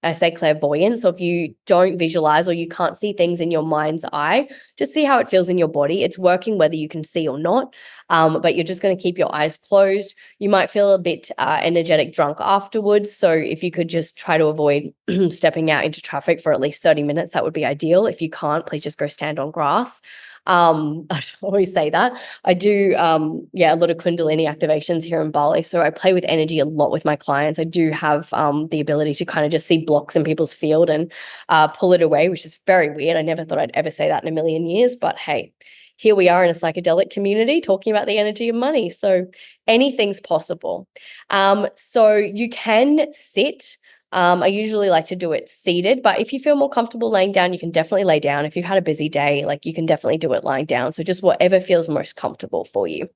I say clairvoyant. So if you don't visualize or you can't see things in your mind's eye, just see how it feels in your body. It's working whether you can see or not, but you're just going to keep your eyes closed. You might feel a bit energetic drunk afterwards. So if you could just try to avoid stepping out into traffic for at least 30 minutes, that would be ideal. If you can't, please just go stand on grass. I always say that. I do, a lot of Kundalini activations here in Bali. So I play with energy a lot with my clients. I do have the ability to kind of just see blocks in people's field and pull it away, which is very weird. I never thought I'd ever say that in a million years, but hey, here we are in a psychedelic community talking about the energy of money. So anything's possible. So you can sit. I usually like to do it seated, but if you feel more comfortable laying down, you can definitely lay down. If you've had a busy day, you can definitely do it lying down. So just whatever feels most comfortable for you.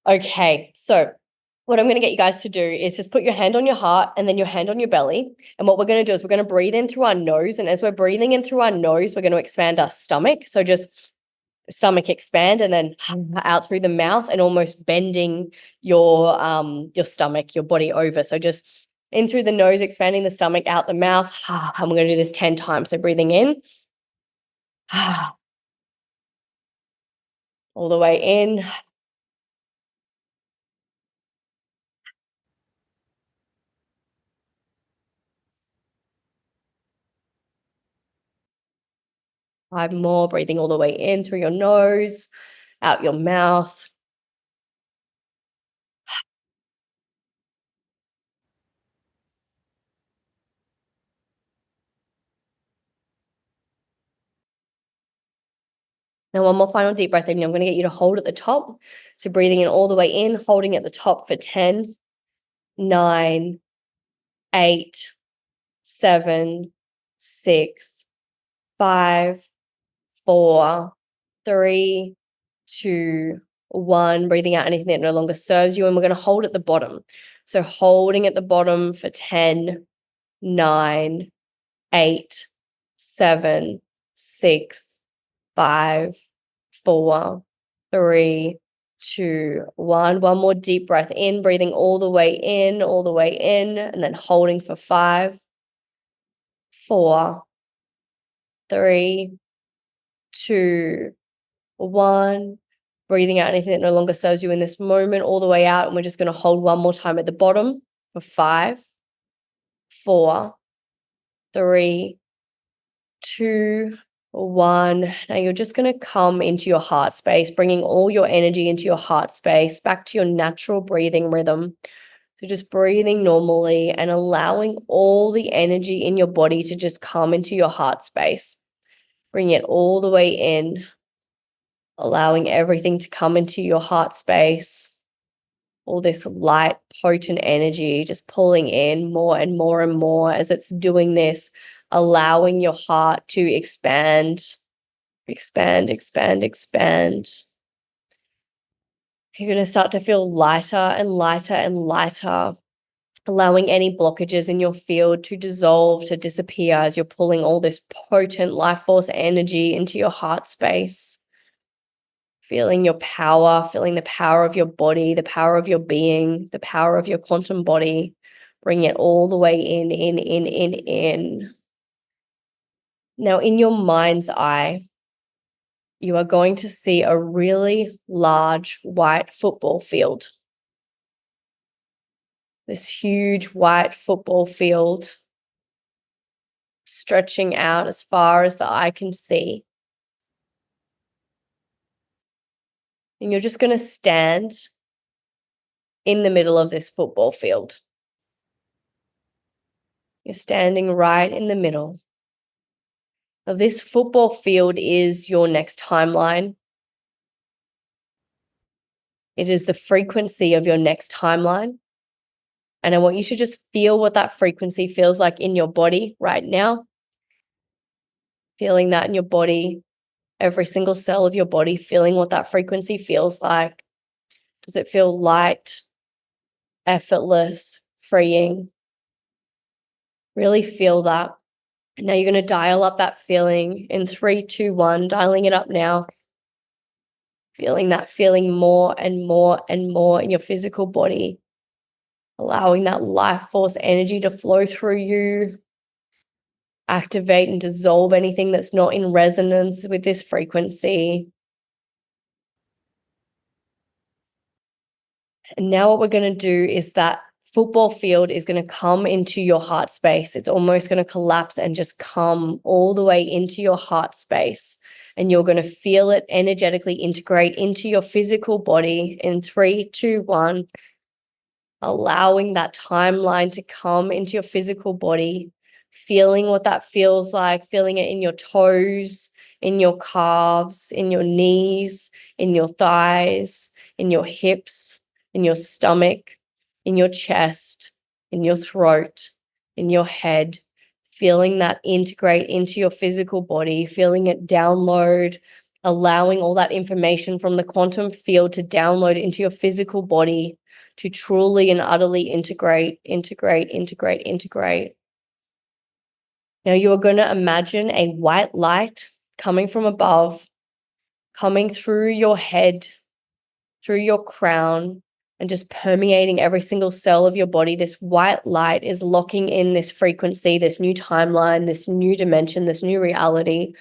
Okay, so what I'm going to get you guys to do is just put your hand on your heart and then your hand on your belly. And what we're going to do is we're going to breathe in through our nose. And as we're breathing in through our nose, we're going to expand our stomach. So just stomach expand and then out through the mouth and almost bending your stomach, your body over. So just in through the nose, expanding the stomach, out the mouth. And we're going to do this 10 times. So breathing in, all the way in. Five more, breathing all the way in through your nose, out your mouth. Now, one more final deep breath in. I'm going to get you to hold at the top. So breathing in all the way in, holding at the top for 10, 9, 8, 7, 6, 5, 4, 3, 2, 1. Breathing out anything that no longer serves you. And we're going to hold at the bottom. So holding at the bottom for 10, 9, 8, 7, 6, 5, 4, 3, 2, 1. One more deep breath in, breathing all the way in, and then holding for 5, 4, 3, 2, 1. Breathing out anything that no longer serves you in this moment, all the way out. And we're just going to hold one more time at the bottom for 5, 4, 3, 2, 1. Now you're just going to come into your heart space, bringing all your energy into your heart space, back to your natural breathing rhythm. So just breathing normally and allowing all the energy in your body to just come into your heart space. Bring it all the way in, allowing everything to come into your heart space. All this light, potent energy just pulling in more and more and more as it's doing this, allowing your heart to expand, expand, expand, expand. You're going to start to feel lighter and lighter and lighter, allowing any blockages in your field to dissolve, to disappear as you're pulling all this potent life force energy into your heart space. Feeling your power, feeling the power of your body, the power of your being, the power of your quantum body. Bring it all the way in. Now, in your mind's eye, you are going to see a really large white football field. This huge white football field stretching out as far as the eye can see. And you're just going to stand in the middle of this football field. You're standing right in the middle. Now, this football field is your next timeline. It is the frequency of your next timeline. And I want you to just feel what that frequency feels like in your body right now. Feeling that in your body, every single cell of your body, feeling what that frequency feels like. Does it feel light, effortless, freeing? Really feel that. Now you're going to dial up that feeling in 3, 2, 1, dialing it up now. Feeling that feeling more and more and more in your physical body. Allowing that life force energy to flow through you. Activate and dissolve anything that's not in resonance with this frequency. And now what we're going to do is that football field is going to come into your heart space. It's almost going to collapse and just come all the way into your heart space. And you're going to feel it energetically integrate into your physical body in 3, 2, 1. Allowing that timeline to come into your physical body. Feeling what that feels like. Feeling it in your toes, in your calves, in your knees, in your thighs, in your hips, in your stomach, in your chest, in your throat, in your head, feeling that integrate into your physical body, feeling it download, allowing all that information from the quantum field to download into your physical body to truly and utterly integrate. Now you are going to imagine a white light coming from above, coming through your head, through your crown, and just permeating every single cell of your body. This white light is locking in this frequency, this new timeline, this new dimension, this new reality,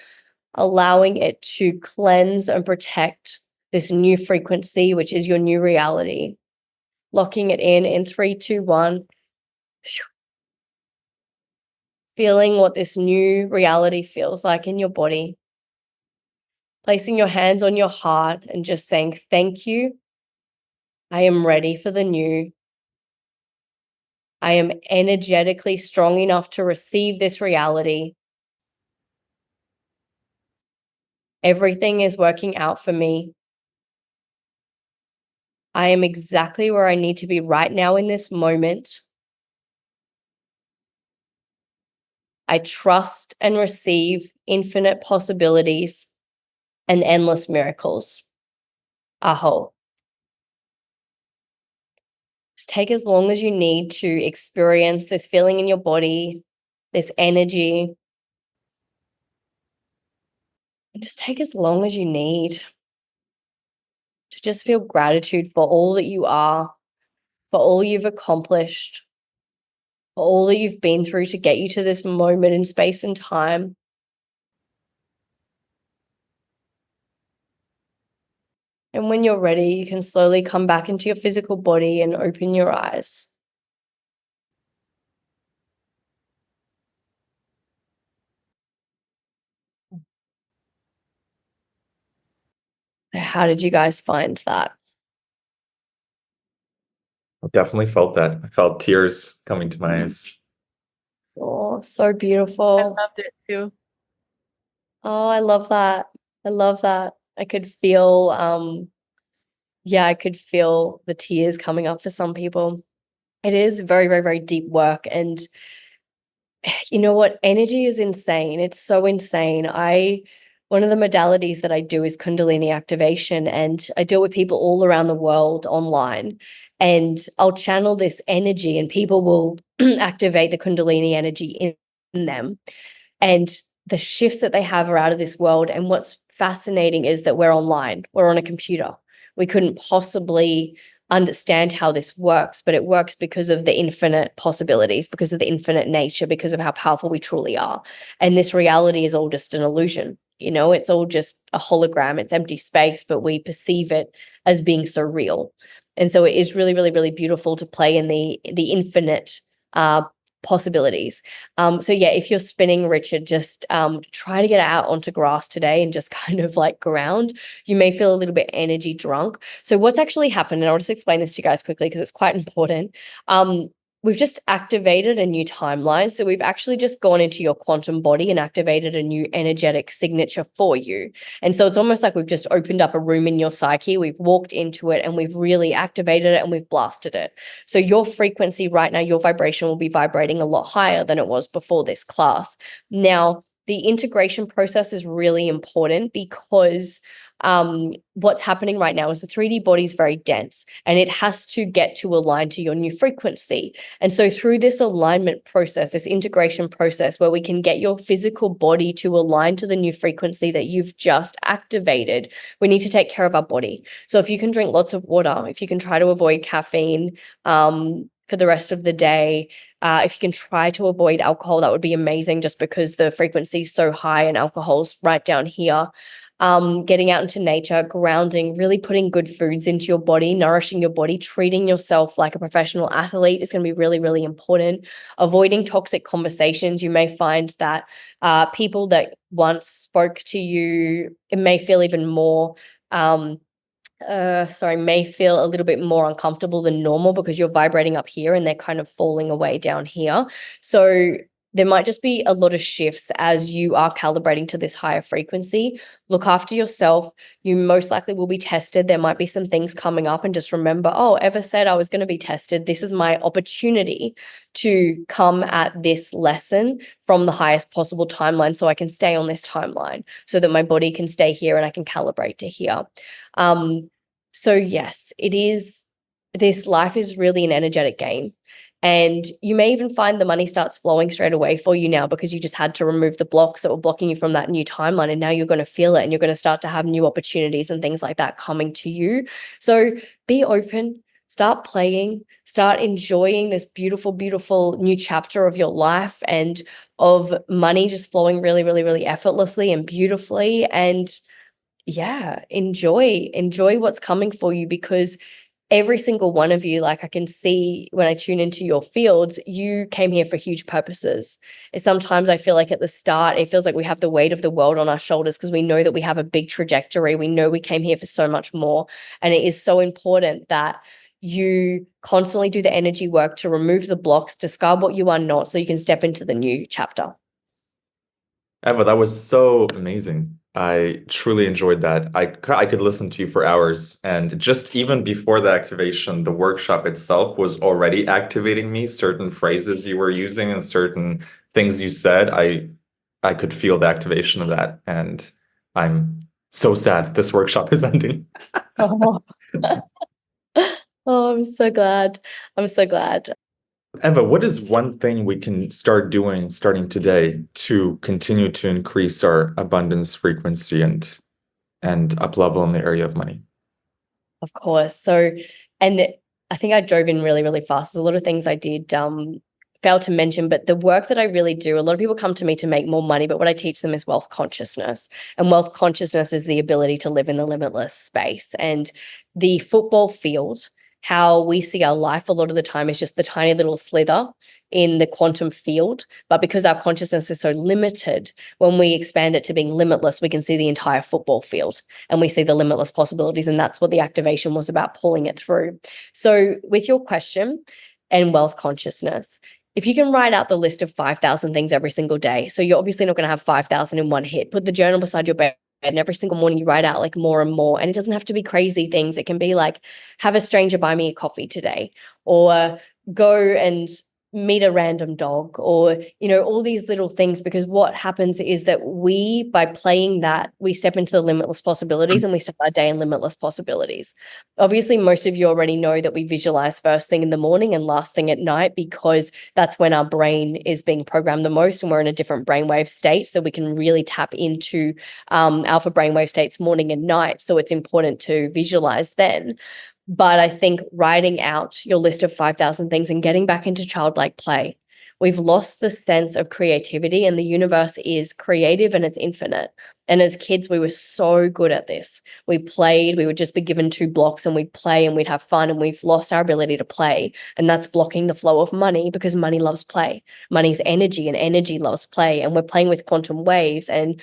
allowing it to cleanse and protect this new frequency, which is your new reality. Locking it in 3, 2, 1. Feeling what this new reality feels like in your body. Placing your hands on your heart and just saying, thank you. I am ready for the new. I am energetically strong enough to receive this reality. Everything is working out for me. I am exactly where I need to be right now in this moment. I trust and receive infinite possibilities and endless miracles. Aho. Just take as long as you need to experience this feeling in your body, this energy. And just take as long as you need. to just feel gratitude for all that you are, for all you've accomplished, for all that you've been through to get you to this moment in space and time. And when you're ready, you can slowly come back into your physical body and open your eyes. How did you guys find that? I definitely felt that. I felt tears coming to my eyes. Oh, so beautiful. I loved it too. Oh, I love that. I love that. I could feel, I could feel the tears coming up for some people. It is very, very, very deep work. And you know what? Energy is insane. It's so insane. One of the modalities that I do is Kundalini activation, and I deal with people all around the world online. And I'll channel this energy, and people will activate the Kundalini energy in them. And the shifts that they have are out of this world. And what's fascinating is that we're online, we're on a computer. We couldn't possibly understand how this works, but it works because of the infinite possibilities, because of the infinite nature, because of how powerful we truly are. And this reality is all just an illusion. You know, it's all just a hologram, it's empty space, but we perceive it as being so real. And so it is really, really, really beautiful to play in the infinite possibilities. So yeah, if you're spinning, Richard, just try to get out onto grass today and just kind of like ground. You may feel a little bit energy drunk. So what's actually happened, and I'll just explain this to you guys quickly because it's quite important. We've just activated a new timeline. So we've actually just gone into your quantum body and activated a new energetic signature for you. And so it's almost like we've just opened up a room in your psyche. We've walked into it and we've really activated it and we've blasted it. So your frequency right now, your vibration will be vibrating a lot higher than it was before this class. Now, the integration process is really important because what's happening right now is the 3D body is very dense and it has to get to align to your new frequency. And so through this alignment process, this integration process where we can get your physical body to align to the new frequency that you've just activated, we need to take care of our body. So if you can drink lots of water, if you can try to avoid caffeine, for the rest of the day. If you can try to avoid alcohol, that would be amazing just because the frequency is so high and alcohol's right down here. Getting out into nature, grounding, really putting good foods into your body, nourishing your body, treating yourself like a professional athlete is going to be really, really important. Avoiding toxic conversations. You may find that people that once spoke to you, it may feel even more may feel a little bit more uncomfortable than normal because you're vibrating up here and they're kind of falling away down here. So there might just be a lot of shifts as you are calibrating to this higher frequency. Look after yourself. You most likely will be tested. There might be some things coming up, and just remember, oh, Eva said I was going to be tested. This is my opportunity to come at this lesson from the highest possible timeline so I can stay on this timeline so that my body can stay here and I can calibrate to here. So yes, it is, this life is really an energetic game. And you may even find the money starts flowing straight away for you now because you just had to remove the blocks that were blocking you from that new timeline. And now you're going to feel it and you're going to start to have new opportunities and things like that coming to you. So be open, start playing, start enjoying this beautiful, beautiful new chapter of your life and of money just flowing really, really, really effortlessly and beautifully. And yeah, enjoy what's coming for you because every single one of you, like I can see when I tune into your fields, you came here for huge purposes. And sometimes I feel like at the start, it feels like we have the weight of the world on our shoulders because we know that we have a big trajectory. We know we came here for so much more. And it is so important that you constantly do the energy work to remove the blocks, discard what you are not, so you can step into the new chapter. Eva, that was so amazing. I truly enjoyed that. I could listen to you for hours. And just even before the activation, the workshop itself was already activating me. Certain phrases you were using and certain things you said, I could feel the activation of that. And I'm so sad this workshop is ending. Oh. Oh, I'm so glad. I'm so glad. Eva, what is one thing we can start doing starting today to continue to increase our abundance frequency and up level in the area of money? Of course. So, and I think I drove in really, really fast. There's a lot of things I did fail to mention, but the work that I really do, a lot of people come to me to make more money, but what I teach them is wealth consciousness. And wealth consciousness is the ability to live in the limitless space. And the football field, how we see our life a lot of the time is just the tiny little slither in the quantum field. But because our consciousness is so limited, when we expand it to being limitless, we can see the entire football field and we see the limitless possibilities. And that's what the activation was about, pulling it through. So with your question and wealth consciousness, if you can write out the list of 5,000 things every single day, so you're obviously not going to have 5,000 in one hit, put the journal beside your bed, and every single morning you write out like more and more. And it doesn't have to be crazy things. It can be like, have a stranger buy me a coffee today, or go and meet a random dog, or, all these little things. Because what happens is that by playing that, we step into the limitless possibilities and we start our day in limitless possibilities. Obviously, most of you already know that we visualize first thing in the morning and last thing at night, because that's when our brain is being programmed the most and we're in a different brainwave state. So we can really tap into alpha brainwave states morning and night. So it's important to visualize then. But I think writing out your list of 5,000 things and getting back into childlike play. We've lost the sense of creativity, and the universe is creative and it's infinite. And as kids, we were so good at this. We played, we would just be given 2 blocks and we'd play and we'd have fun, and we've lost our ability to play. And that's blocking the flow of money, because money loves play. Money's energy and energy loves play. And we're playing with quantum waves and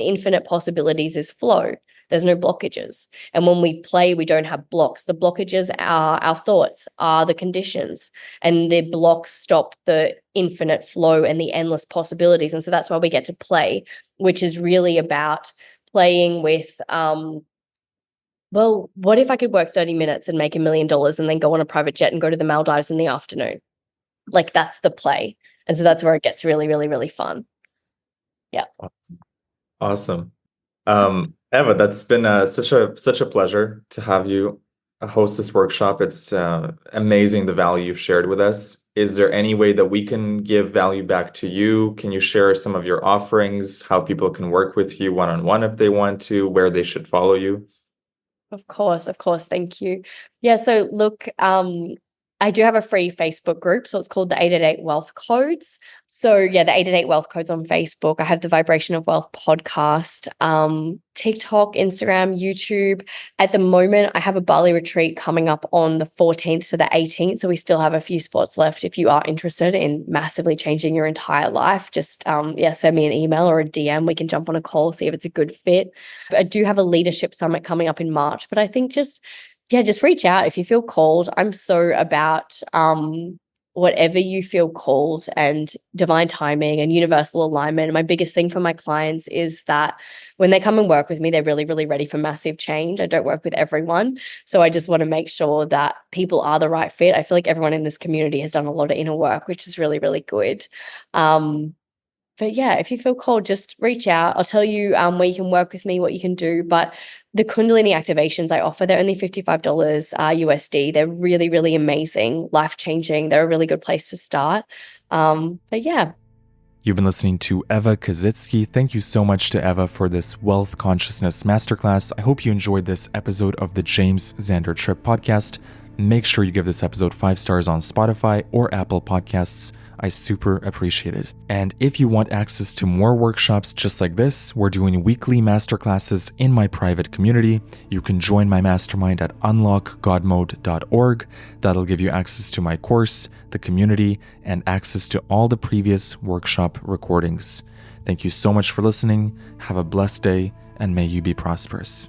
infinite possibilities is flow. There's no blockages. And when we play, we don't have blocks. The blockages are our thoughts, are the conditions, and the blocks stop the infinite flow and the endless possibilities. And so that's why we get to play, which is really about playing with, well, what if I could work 30 minutes and make $1 million and then go on a private jet and go to the Maldives in the afternoon? Like, that's the play. And so that's where it gets really, really, really fun. Yeah. Awesome. Eva, that's been such a pleasure to have you host this workshop. It's amazing the value you've shared with us. Is there any way that we can give value back to you? Can you share some of your offerings, how people can work with you one-on-one if they want to, where they should follow you? Of course. Thank you. Yeah. So look, I do have a free Facebook group. So it's called the 888 Wealth Codes. So yeah, the 888 Wealth Codes on Facebook. I have the Vibration of Wealth podcast, TikTok, Instagram, YouTube. At the moment, I have a Bali retreat coming up on the 14th to the 18th. So we still have a few spots left. If you are interested in massively changing your entire life, just send me an email or a DM. We can jump on a call, see if it's a good fit. I do have a leadership summit coming up in March, but I think just reach out if you feel called. I'm so about whatever you feel called, and divine timing and universal alignment. And my biggest thing for my clients is that when they come and work with me, they're really, really ready for massive change. I don't work with everyone. So I just want to make sure that people are the right fit. I feel like everyone in this community has done a lot of inner work, which is really, really good. But yeah, if you feel called, just reach out. I'll tell you where you can work with me, what you can do. But the Kundalini activations I offer, they're only $55 USD. They're really, really amazing, life-changing. They're a really good place to start. But yeah. You've been listening to Eva Kaszycki. Thank you so much to Eva for this Wealth Consciousness Masterclass. I hope you enjoyed this episode of the James Xander Trip podcast. Make sure you give this episode 5 stars on Spotify or Apple Podcasts. I super appreciate it. And if you want access to more workshops just like this, we're doing weekly masterclasses in my private community. You can join my mastermind at unlockgodmode.org. That'll give you access to my course, the community, and access to all the previous workshop recordings. Thank you so much for listening. Have a blessed day, and may you be prosperous.